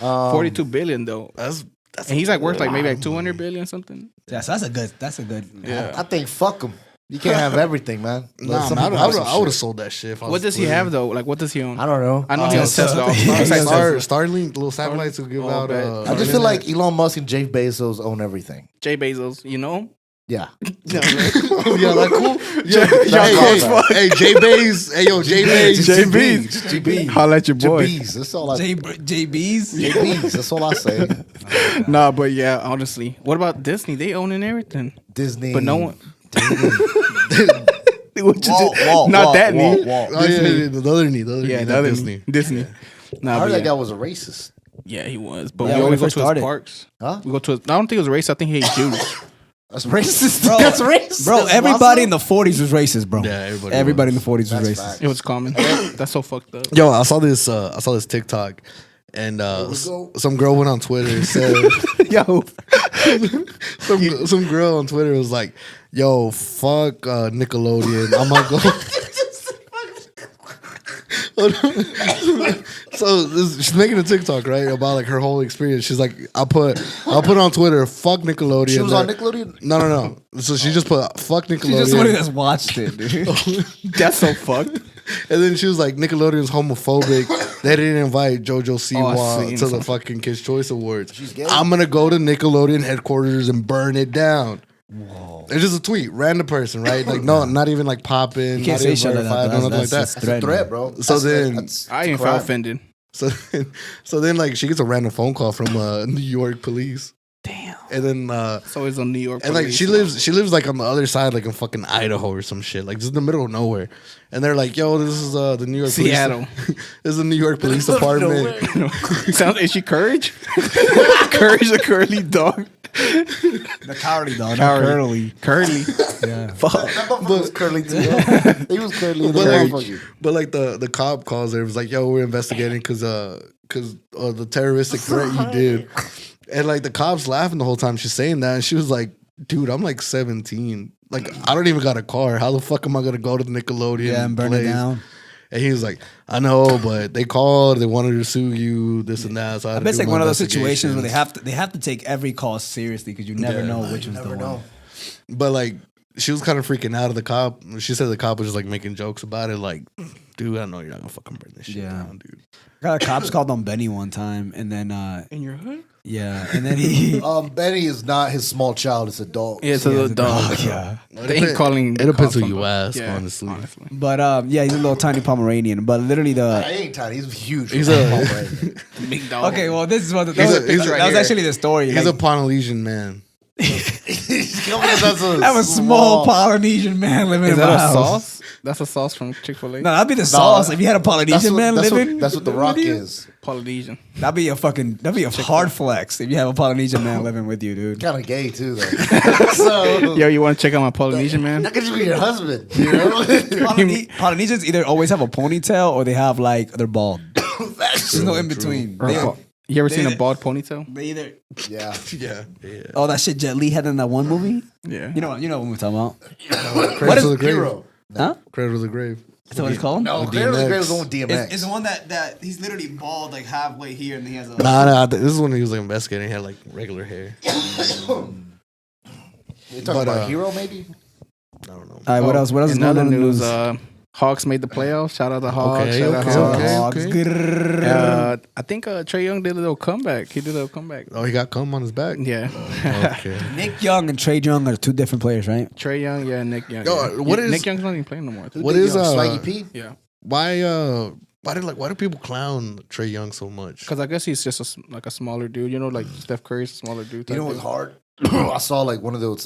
yeah. 42 billion though, That's and he's like worth like maybe like 200 billion something. Yeah, so that's a good. Yeah. I think fuck him. You can't have everything, man. Nah, Some man, people I have some would have shit. sold that shit. If I What was does he Twitter. have though? Like what does he own? I don't know. I know he owns Tesla. Starlink, little satellites to give Oh, out. bet. I just feel like Elon Musk and Jeff Bezos own everything. Jay Bezos, you know? Yeah. yeah, that cool. Yeah, That's hey, J Bays, hey yo, J Bays, GB. Holla at your boy. JBs. That's all I say. JB's. JBs. That's all I say. Nah, but yeah, honestly, what about Disney? They owning everything, Disney. but no one. Walt, Not that knee. Oh yeah, the other knee, Yeah, not the other Disney. Disney. Nah, I but heard that yeah. guy was a racist. Yeah, he was. But Yeah, we when always he go first to started. his parks. Huh? We go to his, I don't think it was race. I think he hates Jews. That's racist. Bro, That's racist. Bro, everybody in the 40s was racist, bro. Yeah, everybody in the 40s was That's racist. fact. It was common. That's so fucked up. Yo, I saw this TikTok, and some girl went on Twitter and said, Yo, some girl on Twitter was like, "Yo, fuck Nickelodeon. I'm gonna go." So she's making a TikTok right about like her whole experience. She's like, I'll put on Twitter, fuck Nickelodeon. She was on Nickelodeon? No. So she just put fuck Nickelodeon. She's just somebody that's watched it, dude. that's so fucked. And then she was like, Nickelodeon's homophobic. They didn't invite JoJo Siwa seen to the some- fucking Kids' Choice Awards. gay? I'm gonna go to Nickelodeon headquarters and burn it down. Whoa. It's just a tweet, random person, right? Like, no, not even like popping, You can't not say even shit like verified, that. no, nothing like that. That's That's a threat, bro. So then- I didn't feel offended. So then, like, she gets a random phone call from New York police. Damn. And then So it's on New York. and like police. she lives like on the other side, like in fucking Idaho or some shit, like just in the middle of nowhere. And they're like, "Yo, this is the New York Seattle. Police. This is the New York Police Department." Is she Courage? Courage, the curly dog. The cowardly dog, not curly. Curly. Yeah. That motherfucker was curly too. He was curly in the motherfucker. But like the cop calls her, it was like, "Yo, we're investigating because the terroristic threat you did." And like the cops laughing the whole time she's saying that, and she was like, "Dude, I'm like 17. Like I don't even got a car. How the fuck am I gonna go to the Nickelodeon And burn it place?" down. And he was like, "I know, but they called. They wanted to sue you. This and that." So I I bet it's like one of those situations where they have to take every call seriously because you never know which one's the one. But like, she was kind of freaking out of the cop. She said the cop was just like making jokes about it. Like, dude, I know you're not gonna fucking burn this shit down, dude. Got a cops called on Benny one time, and then In your hood? yeah, and then he Benny is not his small child; it's a dog. Yeah, it's a little dog. yeah. They ain't calling. It depends who cops you on- ask, Yeah, honestly. But yeah, he's a little tiny Pomeranian. But literally He the ain't tiny; he's huge. He's a Big dog. okay, well this is what He's a- that he's a- was actually the story. he's a Like, Polynesian man. He's coming as a I have a small Polynesian man living Is in my that a house. sauce? That's a sauce from Chick-fil-A. No, that'd be the sauce. If you had a Polynesian man living, That's what the Rock with you, is. Polynesian. that'd be a hard flex if you have a Polynesian man living with you, dude. Kind of gay too, though. So Yo, you want to check out my Polynesian man? that could just be your husband. You know? Polynesians either always have a ponytail or they have like they're bald. There's no in between. You ever seen They- a bald ponytail? They either Yeah. Yeah. oh that shit Jet Li had in that one movie. Yeah. You know what we're talking about. Cradle to the grave. Hero. Huh? Cradle to the grave. Is that what it's called? No, With Cradle to the DMX. Grave was the one with DMX. It's the one that he's literally bald like halfway here and he has a Nah. This is when he was like investigating. He had like regular hair. You talking But, about Hero, maybe? I don't know. All right, what else? What else is In going other on in the news, news? Hawks made the playoffs. Shout out the Hawks. Okay, Shout out okay, Hawks. okay. Hogs. Grrrr. I think Trey Young did a little comeback. He did a little comeback. Oh, he got cum on his back. Yeah. Okay. Nick Young and Trey Young are two different players, right? Trey Young, yeah, Nick Young. Yo, yeah. what is- Nick Young's not even playing no more. What is Swaggy P? Yeah. why do people clown Trey Young so much? Because I guess he's just a smaller dude. You know, like Steph Curry's a smaller dude. You know what's hard? I saw like one of those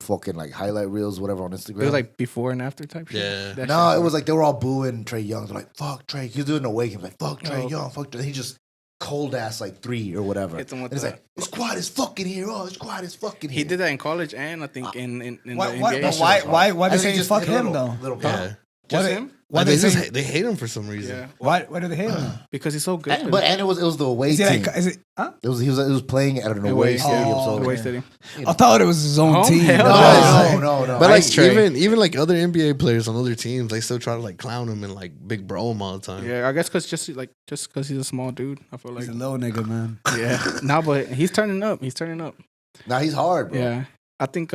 fucking like highlight reels, whatever, on Instagram. It was like before and after type shit. Yeah. That no, shit. it was like they were all booing Trey Young. They're like, "Fuck Trey!" He's doing the wake. He was like, "Fuck Trey Oh. Young, fuck." Trey. He just cold ass like 3 or whatever. Hits him with And it's the- like, "It's quiet as fucking here." Oh, it's quiet as fucking here. He did that in college and I think in the Why? NBA. Why? Why I do think they just fuck hit a him little- though? Little Yeah. Just Why him? Why they they say? they hate him for some reason. Yeah. Why do they hate him? Because he's so good. And it was the away Is it team. like, is it? Huh? It was playing at an away Away, stadium. yeah. So Away stadium. I thought it was his own Home? team. Hell no. But like Ice Tray. even like other NBA players on other teams, they still try to like clown him and like big bro him all the time. Yeah, I guess because just because he's a small dude, I feel like He's a little nigga, man. yeah. No, but he's turning up. He's turning up. Now he's hard, bro. Yeah, I think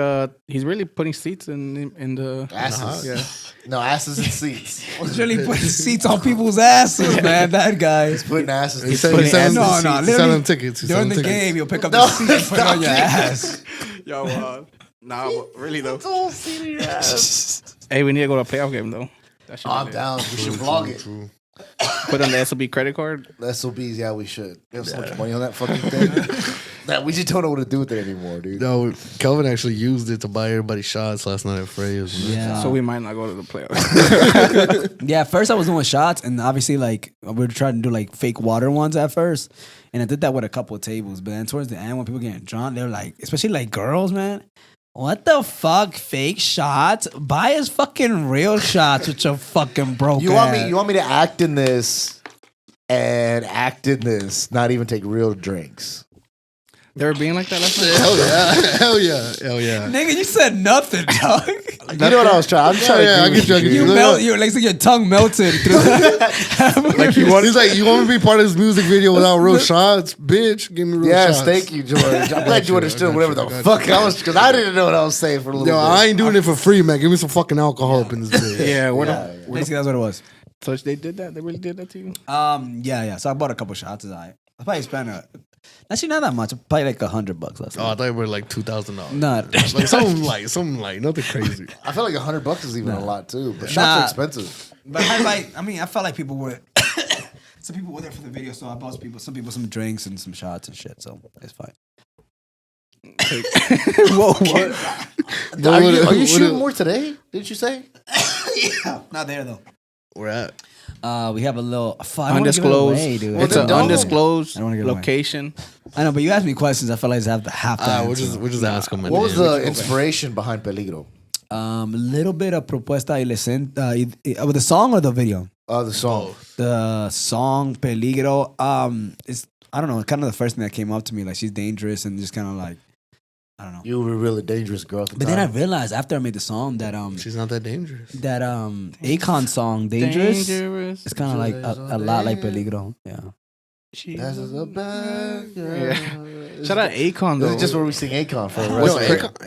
he's really putting seats in the Asses. Yeah, No, asses and seats. He's really putting seats on people's asses, man. That guy. Putting asses and He seats. said, putting he selling, No, he's literally, selling tickets. He's During selling the tickets. game, you'll pick up No, the seat and put it on your ass. yo, nah, but really though. Hey, we need to go to a playoff game though. That should be I'm lit. down. We should vlog it. True. Put on the SOB credit card. The SOBs, yeah, we should. We have so much money on that fucking thing. That we just don't know what to do with it anymore, dude. No, Kelvin actually used it to buy everybody shots last night at Frey's. Yeah. So we might not go to the playoffs. Yeah, at first I was doing shots, and obviously, like, we were trying to do, like, fake water ones at first. And I did that with a couple of tables. But then towards the end, when people getting drunk, they're like, especially, like, girls, man. What the fuck? Fake shots? Buy us fucking real shots with your fucking broke You want ass. me? You want me to act in this and act in this? Not even take real drinks. They were being like that last night. Hell yeah. Hell yeah. Hell yeah. Nigga, you said nothing, dog. You know what I was trying? I'm trying yeah, to I agree get you, I with get You you. melt, you're like your tongue melted through Like he's like, you want me to be part of this music video without real shots? Bitch, give me real Yes, shots. thank you, George. I'm glad you you, understood I got whatever you, I the got fuck I was, because I didn't know what I was saying for a little Yo, bit. I ain't doing it for free, man. Give me some fucking alcohol up in this bitch. Yeah, we're Yeah, not. Basically, that's what it was. So they did that. They really did that to you. Yeah. So I bought a couple shots. I probably spent actually not that much. Probably like $100 last Oh, I night. thought it were like $2,000. Not. Like something like nothing crazy. I feel like $100 is even a lot too, but Nah. shots are expensive. But I mean, I felt like people were. Some people were there for the video, so I bought some people some drinks and some shots and shit. So it's fine. Whoa, what? Are you shooting more today? Didn't you say? Not there though. We're at. We have a little Undisclosed. Dude. It's an undisclosed I don't wanna give it away. location. I know, but you asked me questions. I feel like I have to We'll answer. just ask him. What was the inspiration behind Peligro? A little bit of propuesta y listen. With the song or the video? The song. The song Peligro. It's I don't know, kind of the first thing that came up to me. Like she's dangerous and just kind of like I don't know. You were a really dangerous girl at the But time. then I realized after I made the song that She's not that dangerous. that Akon song Dangerous. It's kind of like a lot like Peligro. Yeah. That's a bad girl. Shout out Akon This though. is just where we sing Akon for. Yo,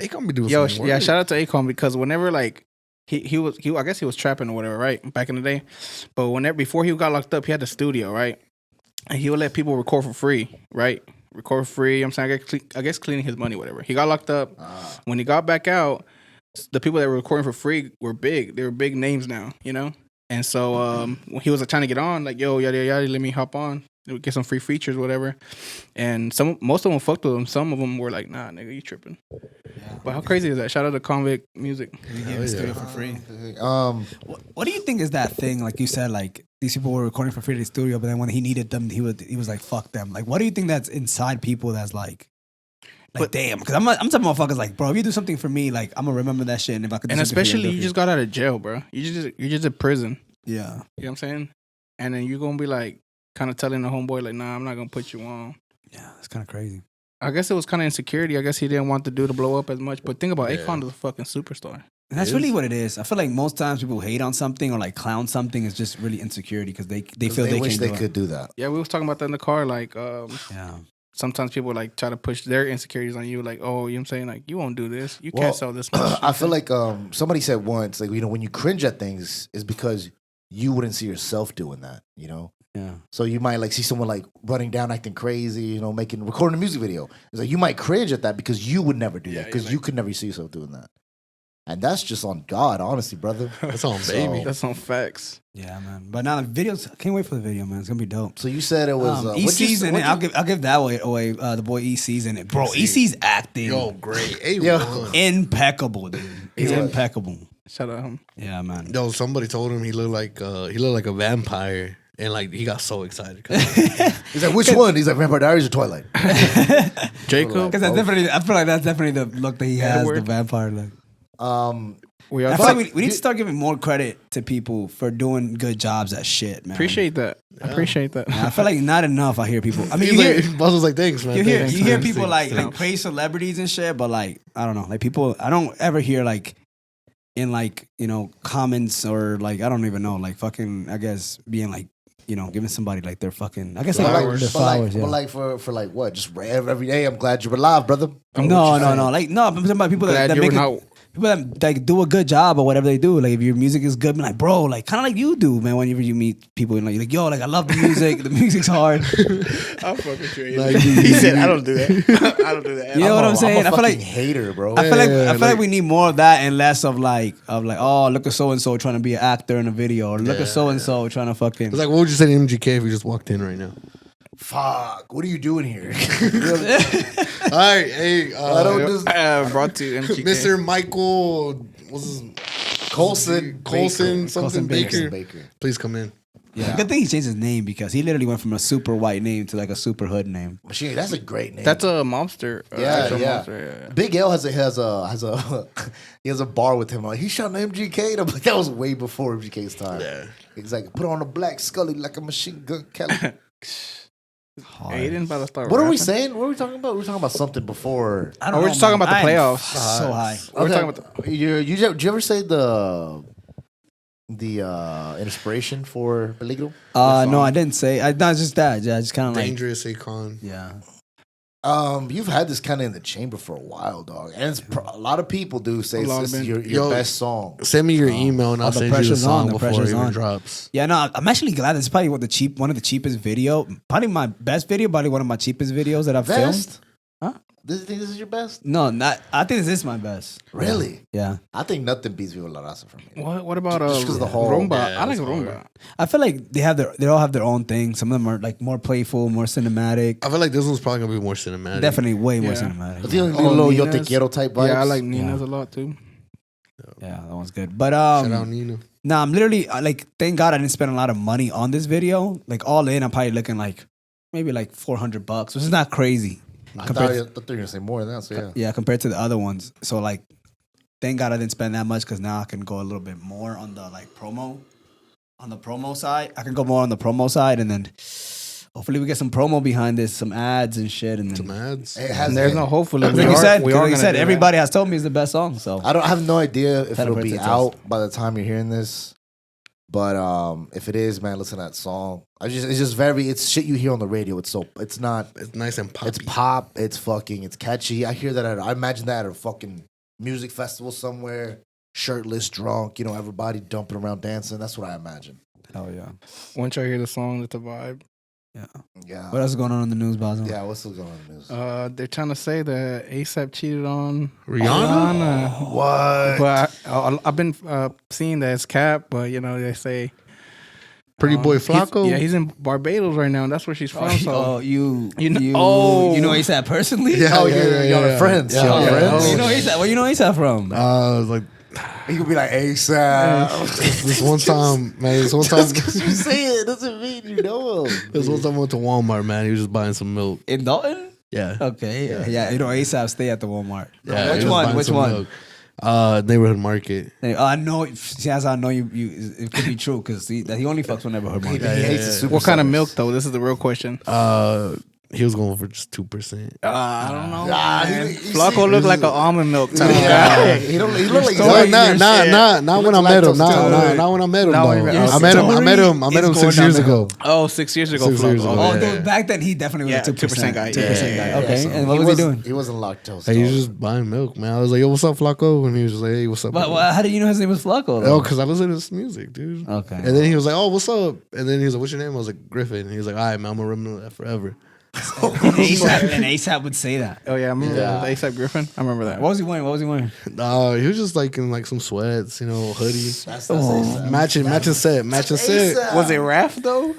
Akon be doing Yo, some yeah, work. shout out to Akon because whenever like he was I guess he was trapping or whatever, right? Back in the day. But whenever before he got locked up, he had the studio, right? And he would let people record for free, right? Record for free. I'm saying I guess cleaning his money, whatever. He got locked up. When he got back out, the people that were recording for free were big. They were big names now, you know? And so when he was trying to get on, like, yo, yada yada, let me hop on. Get some free features, whatever. And most of them fucked with him. Some of them were like, nah, nigga, you tripping. But how crazy is that? Shout out to Convict Music. You gave the studio for free. What do you think is that thing? Like you said, like these people were recording for free at the studio, but then when he needed them, he was like, fuck them. Like, what do you think that's inside people that's like damn? Because I'm talking motherfuckers like, bro, if you do something for me, like I'm gonna remember that shit. And if I could, do And something for especially you you just got out of jail, bro. You're just in prison. yeah. You know what I'm saying? And then you're gonna be like kind of telling the homeboy like, nah, I'm not gonna put you on. Yeah, it's kind of crazy. I guess it was kind of insecurity. I guess he didn't want the dude to blow up as much. But think about Akon is a fucking superstar. And that's really what it is. I feel like most times people hate on something or like clown something is just really insecurity because they feel they wish can they could do that. Yeah, we was talking about that in the car. Like, Yeah. sometimes people like try to push their insecurities on you. Like, oh, you know what I'm saying? Like, you won't do this. You can't sell this much. I feel like somebody said once, like, you know, when you cringe at things, is because you wouldn't see yourself doing that, you know? Yeah. So you might like see someone like running down, acting crazy, you know, recording a music video. It's like you might cringe at that because you would never do that because you could never see yourself doing that. And that's just on God, honestly, brother. That's on baby. That's on facts. Yeah, man. But now the videos, I can't wait for the video, man. It's gonna be dope. So you said it was EC's in it. I'll give that away. The boy EC's in it, bro. EC's acting, Yo, great. impeccable, dude. He's impeccable. Shout out him. Yeah, man. Yo, somebody told him he looked like a vampire, and like he got so excited. He's like, which one? He's like, Vampire Diaries or Twilight? Jacob. Because that's definitely, I feel like that's definitely the look that he has, Edward. the vampire look. We I are feel like we need to start giving more credit to people for doing good jobs at shit, man. appreciate that. I appreciate that. I feel like not enough. I hear people. I mean, He's you hear, like, Boss was like, thanks, man. you hear, Thanks, you hear man. people Thanks. like praise celebrities and shit, but like I don't know, like people. I don't ever hear like in like comments or like I don't even know like fucking I guess being like giving somebody like their fucking I guess like their flowers. But like for like what? Just every day. I'm glad you're alive, brother. No. Like no. I'm talking about people Glad that you make were not. people that like do a good job or whatever they do. Like if your music is good, be like bro, like kind of like you do, man. Whenever you meet people and like you're like yo, like I love the music. The music's hard. I'll fuck with you. Like, He said, I don't do that. I don't do that. You know what I'm saying? I'm a I feel like hater, bro. I feel like we need more of that and less of like oh look at so and so trying to be an actor in a video or look at so and so trying to fucking. It's like, what would you say to MGK if you just walked in right now? Fuck. What are you doing here? All right, hey, I don't just Brought to MGK. Mr. Michael, what's his Colson, something Baker. Please come in. Yeah. Good thing he changed his name because he literally went from a super white name to like a super hood name. Machine, that's a great name. That's a monster. Yeah. Monster, yeah. Big L has a he has a bar with him. Like he shot an MGK. And I'm like, that was way before MGK's time. Yeah. He's like, put on a black Scully like a machine gun Kelly. Aiden about to start What are we rapping. saying? What are we talking about? We're talking about something before. I don't we're know, just talking man. about the I'm playoffs. So high. We're talking about did you ever say the inspiration for Peligro? No, I didn't say. Not just that. Yeah, just kind of like. Dangerous Akon. Yeah. You've had this kind of in the chamber for a while, dog, and it's a lot of people do say this is your Yo, best song. Send me your email and I'll the send you the pressure's on, song the before it pressure's even on. drops. Yeah, no, I'm actually glad. It's probably one of the cheapest video. Probably my best video. Probably one of my cheapest videos that I've filmed. Best? Huh? Do you think this is your best? No, not. I think this is my best. Really? Yeah. I think nothing beats Viva La Raza for me. What about Just 'cause the whole- rumba? Yeah, I like it's rumba. I feel like they all have their own thing. Some of them are like more playful, more cinematic. I feel like this one's probably gonna be more cinematic. Definitely way more Yeah. cinematic. I think Oh, little Yo Te Nina's? Quiero type vibes. Yeah, I like Nina's a lot too. Yeah, that one's good. But Shout out Nina. nah, I'm literally like, thank God I didn't spend a lot of money on this video. Like all in, I'm probably looking like maybe like $400, which is not crazy. I Compared thought you were going to say more than that, so yeah. Yeah, compared to the other ones. So like, thank God I didn't spend that much because now I can go a little bit more on the like promo, on the promo side. I can go more on the promo side, and then hopefully we get some promo behind this, some ads and shit, and then. Some ads. It has, And there's no hopefully. Like you said, we are like you gonna said, do that. everybody has told me it's the best song. So I have no idea if it'll Celebrate be success. out by the time you're hearing this. But if it is, man, listen to that song. It's shit you hear on the radio. It's not, It's nice and poppy. it's pop, it's catchy. I hear that I imagine that at a fucking music festival somewhere, shirtless, drunk, everybody dumping around dancing. That's what I imagine. hell yeah, Once I hear the song, it's a vibe. yeah. Yeah. What else is going on in the news, Basil? Yeah, what's still going on in the news? They're trying to say that ASAP cheated on Rihanna? What? But I've been seeing that it's cap, but they say Pretty boy Flacco. he's in Barbados right now, and that's where she's from. Oh, So you You know- you oh. you know ASAP personally? Yeah, Oh, yeah, y'all are yeah. friends. Yeah, Y'all yeah. friends? You know ASAP? Where you know ASAP from? I was like, He could be like ASAP. this one time, man. This one time, Just because you say it doesn't mean you know him. this one time I went to Walmart, man. He was just buying some milk. In Dalton? Yeah. Okay, yeah. You know ASAP stay at the Walmart. Yeah, he Which was one? buying Which some one? milk. Neighborhood market. I know. Yes, I know you. It could be true because he only fucks with neighborhood He market. hates the super what kind of centers. milk though? This is the real question. He was going for just 2%. I don't know. Nah, man. he Flacco look like an almond milk type of Yeah, guy. he look like No, he's not when I met him. lactose tolerant. Not when I met him. Now though. you're- I met him. I met him. I met It's him going 6 down years the ago. Oh, 6 years ago. 6 years Flacco. ago, Oh, yeah. back then he definitely was Yeah, a 2% 2% guy. 2% Yeah, guy. Okay, so and what was he doing? He wasn't lactose. Hey, he was tolerant. just buying milk, man. I was like, yo, what's up, Flacco? And he was just like, hey, what's up? But bro? how did you know his name was Flacco? Oh, though? because I listen to his music, dude. Okay. And then he was like, oh, what's up? And then he was like, what's your name? I was like, Griffin. And he was like, all right, man, I'm going to remember that forever. and ASAP would say that. Oh yeah, I remember Yeah. the ASAP Griffin. I remember that. What was he wearing? What was he wearing? He was just like in like some sweats, hoodie. That's ASAP. Matching set. ASAP. Was it Raph though?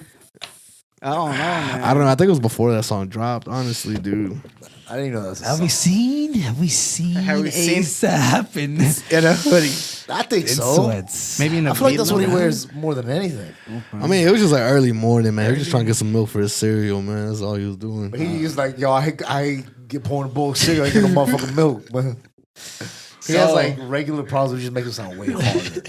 I don't know, man. I don't know. I think it was before that song dropped, honestly, dude. I didn't even know that was a Have we seen ASAP in In a hoodie. song. I think so. sweats? Maybe in a I feel like that's what he beat-up. wears more than anything. I mean, it was just like early morning, man. He was just trying to get some milk for his cereal, man. That's all he was doing. He's like, yo, I get pouring bullshit. I get no motherfucking milk. But he has like regular problems. We just make him sound way harder.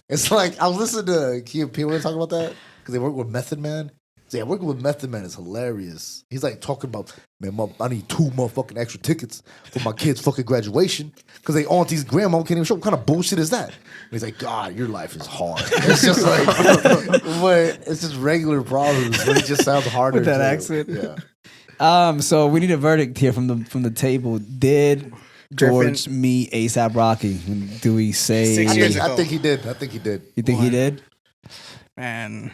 It's like I was listening to Key and Peele when they talk about that because they work with Method Man. So yeah, working with Method Man is hilarious. He's like talking about, man, I need 2 motherfucking extra tickets for my kid's fucking graduation because they auntie's grandma can't even show. What kind of bullshit is that? And he's like, God, your life is hard. It's just like, but it's just regular problems. But it just sounds harder With that too. accent. Yeah. So we need a verdict here from the table. Did George meet ASAP Rocky? Do we say? 6 years ago. I think he did. I think he did. You think he did? Man,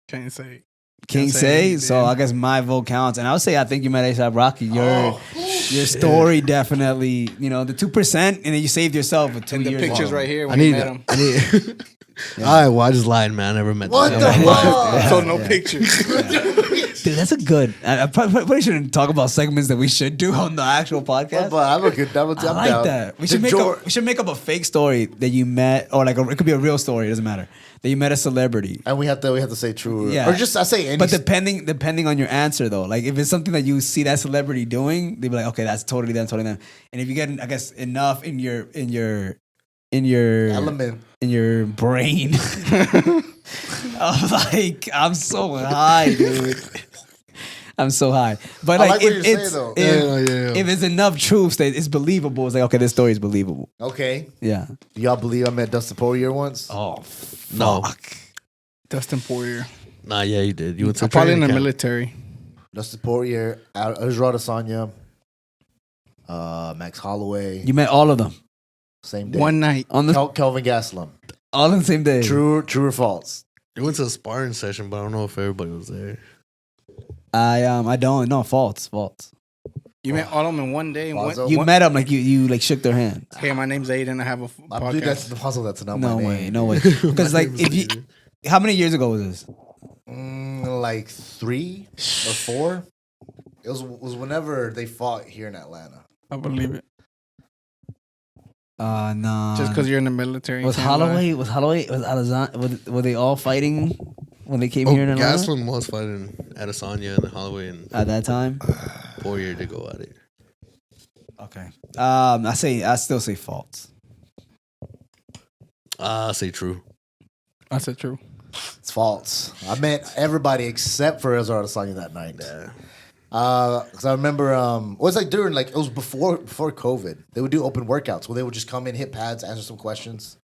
can't say. Can't say say. he So did. I guess my vote counts, and I would say I think you met ASAP Rocky. Your story definitely, the 2%, and then you saved yourself with 2 And the years. pictures long. right here I when you need met that. him. All right, well, I just lied, man. I never met What that the guy. fuck? So no pictures. Dude, that's a good. I probably shouldn't talk about segments that we should do on the actual podcast. But I'm a good. I'm I like down. that. We Did should make up a fake story that you met, or like it could be a real story. It doesn't matter. That you met a celebrity. And we have to say true. Yeah. Or just I say any. But depending on your answer though, like if it's something that you see that celebrity doing, they'd be like, okay, that's totally them, totally them. And if you get, I guess, enough in your element. in your brain, I'm like, I'm so high, dude. I'm so high. But I like, like what if you're it's saying, though. Yeah. if it's enough truth that it's believable, it's like, okay, this story is believable. Okay. Yeah. Do y'all believe I met Dustin Poirier once? Oh, No. Dustin Poirier. Nah, yeah, you did. You went to Probably in training the camp. military. Dustin Poirier, Israel Adesanya, Max Holloway. you met all of them Same day. One night. on the Kelvin Gastelum. all on the same day. True or false? You went to a sparring session, but I don't know if everybody was there. I don't. No, false. You met all of them in one day. Bazo. You met him like you like shook their hand. Hey, my name's Aiden. I have a I believe that's podcast. the puzzle. That's not No my way, name. no way. Because like if you, how many years ago was this? Like 3 or 4. It was whenever they fought here in Atlanta. I believe it. No. Just because you're in the military. was you can't lie. Holloway? Was Alexander? Were they all fighting when they came here in Atlanta? Gaslin was fighting Adesanya and Holloway, and At that time. Poirier to go at it. Okay. I still say false. I say true. I said true. It's false. I met everybody except for Israel Adesanya that night. Yeah. Because I remember, it was like during, like, it was before COVID. They would do open workouts where they would just come in, hit pads, answer some questions.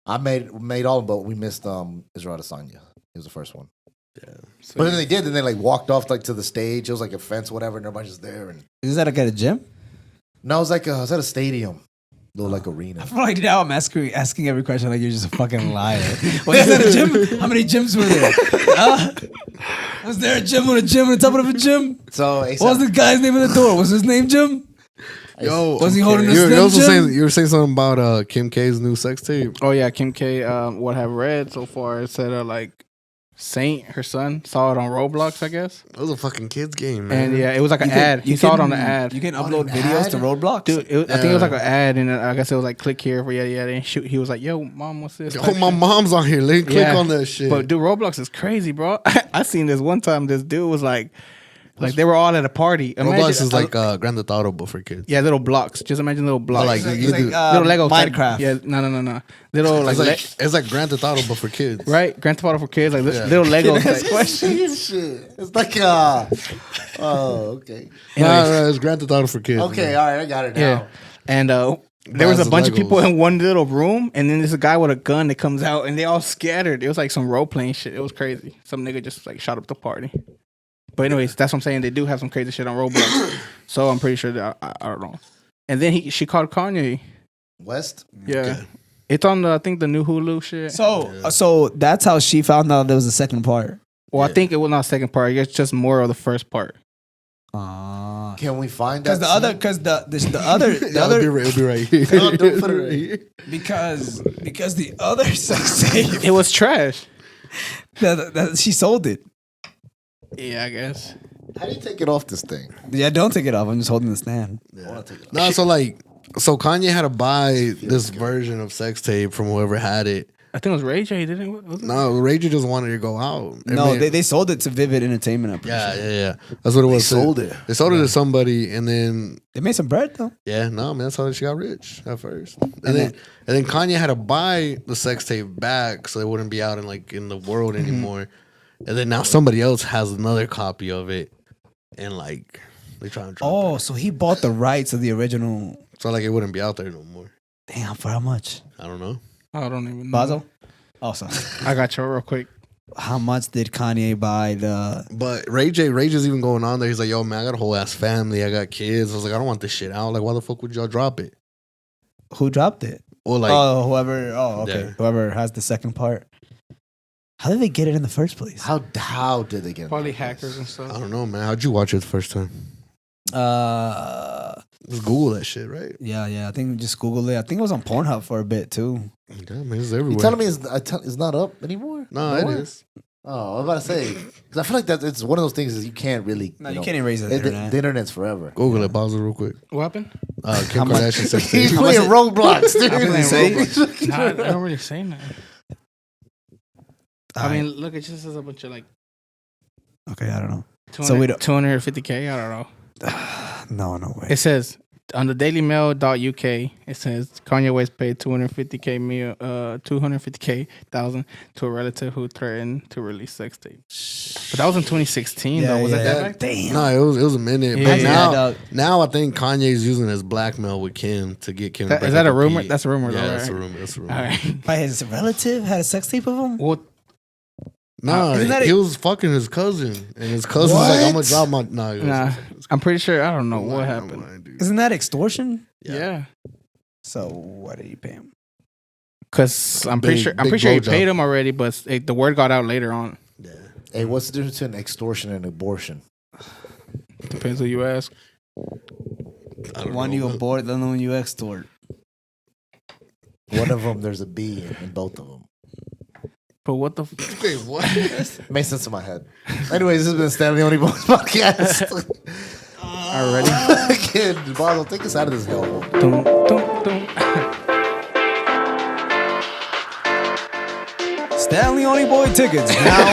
I made all of them, but we missed Israel Adesanya. He was the first one. Yeah. But then they did, and they like walked off like to the stage. It was like a fence, or whatever, and everybody's just there. And Is that like at a gym? no, it was like it was at a stadium, little like arena. I feel like now I'm asking every question like you're just a fucking liar. Was that a gym? How many gyms were there? Was there a gym on the top of a gym? So What was the guy's name at the door? Was his name Jim? Yo, Was he holding his you Slim also Jim? saying you were saying something about Kim K's new sex tape. Oh yeah, Kim K. What I've read so far, it said like Saint, her son, saw it on Roblox, I guess. That was a fucking kids game, man. And yeah, it was like an ad. He saw it on the ad. You can On upload an videos ad? to Roadblocks. Dude, I think it was like an ad, and I guess it was like click here for yada. And shoot, he was like, "Yo, mom, what's this?" Oh, my mom's on here. Click Yeah. on that shit. But dude, Roblox is crazy, bro. I seen this one time. This dude was like they were all at a party. Roblox is like Grand Theft Auto, but for kids. yeah, little blocks. Just imagine little blocks, like, It's you like, do- little Lego type- Minecraft. Yeah, no. Little like, It's like Grand Theft Auto, but for kids. right, Grand Theft Auto for kids, like Yeah. little Lego. type. Shit. It's like oh, okay. No, it's Grand Theft Auto for kids. Okay, man. all right, I got it now. Yeah, and there was a Lots of bunch of Legos. people in one little room, and then there's a guy with a gun that comes out, and they all scattered. It was like some role playing shit. It was crazy. Some nigga just like shot up the party. But anyways, that's what I'm saying. They do have some crazy shit on Roblox, so I'm pretty sure that I don't know. And then she called Kanye. West. Yeah, Okay. it's on I think the new Hulu shit. So that's how she found out there was a second part. Well, I think it was not second part. I guess just more of the first part. Can we find that? Because the other It'll be right here. No, don't put it right here. because the other sex tape It was trash. she sold it. Yeah, I guess. How do you take it off this thing? Yeah, don't take it off. I'm just holding the stand. I want to take it off. No, so Kanye had to buy this version of sex tape from whoever had it. I think it was Ray J, didn't it? Was it? No, Ray J just wanted to go out. No, Man, they sold it to Vivid Entertainment. I'm pretty sure. yeah. That's what it was. sold it. They sold it to somebody, and then They made some bread though. yeah, no, man, that's how she got rich at first. And then Kanye had to buy the sex tape back so it wouldn't be out in the world anymore. And then now somebody else has another copy of it, and like they trying to drop Oh, it. so he bought the rights of the original. So like it wouldn't be out there no more. Damn, for how much? I don't know. I don't even know. Basil? Oh, sorry. I got you real quick. How much did Kanye buy the? But Ray J's even going on there. He's like, yo, man, I got a whole ass family. I got kids. I was like, I don't want this shit out. Like, why the fuck would y'all drop it? Who dropped it? Or like, Whoever. Oh, okay. Yeah. Whoever has the second part. How did they get it in the first place? How did they get it? Probably hackers and I stuff. don't know, man. How'd you watch it the first time? Just Google that shit, right? Yeah. I think just Google it. I think it was on Pornhub for a bit too. Yeah, man, it's everywhere. You telling me it's not up anymore? No, it Nowhere? is. Oh, I was about to say because I feel like that it's one of those things is you can't really. No, you can't erase the internet. The internet's forever. Google it. Pause it real quick. What happened? Kim Kardashian sex He's tape. playing Roblox, dude. Nah, I don't really say nothing. I mean, look, it just says a bunch of like Okay, I don't know. 200, So we don't- 250K. I don't know. No way. It says on the dailymail.uk, it says Kanye West paid 250,000 to a relative who threatened to release sex tape. But that was in 2016, though. Was that back then? Damn. No, it was a minute. Yeah, But yeah, dog. now I think Kanye's using his blackmail with Kim to get Kim. to Is break that up a with rumor? Pete. That's a rumor, Yeah, though, that's a right? rumor. That's a rumor. All right. By his relative had a sex tape of him. Well, No, Isn't that he a- was fucking his cousin, and his cousin's like, "I'm gonna drop my." nah, I'm pretty sure. I don't know what happened. Isn't that extortion? Yeah. So what did he pay him? Because I'm pretty Big- sure. I'm big pretty sure he blowjob. paid him already, but the word got out later on. Hey, what's the difference between extortion and abortion? Depends who you ask. I don't One know. you abort, the other one you extort. One of them, there's a B in both of them. But what the? Wait, what? Makes sense in my head. Anyways, this has been Stanley Only Boys podcast. Already? Kid, Bozo, take us out of this hell. Dum, dum, dum. Stanley Only Boy tickets now.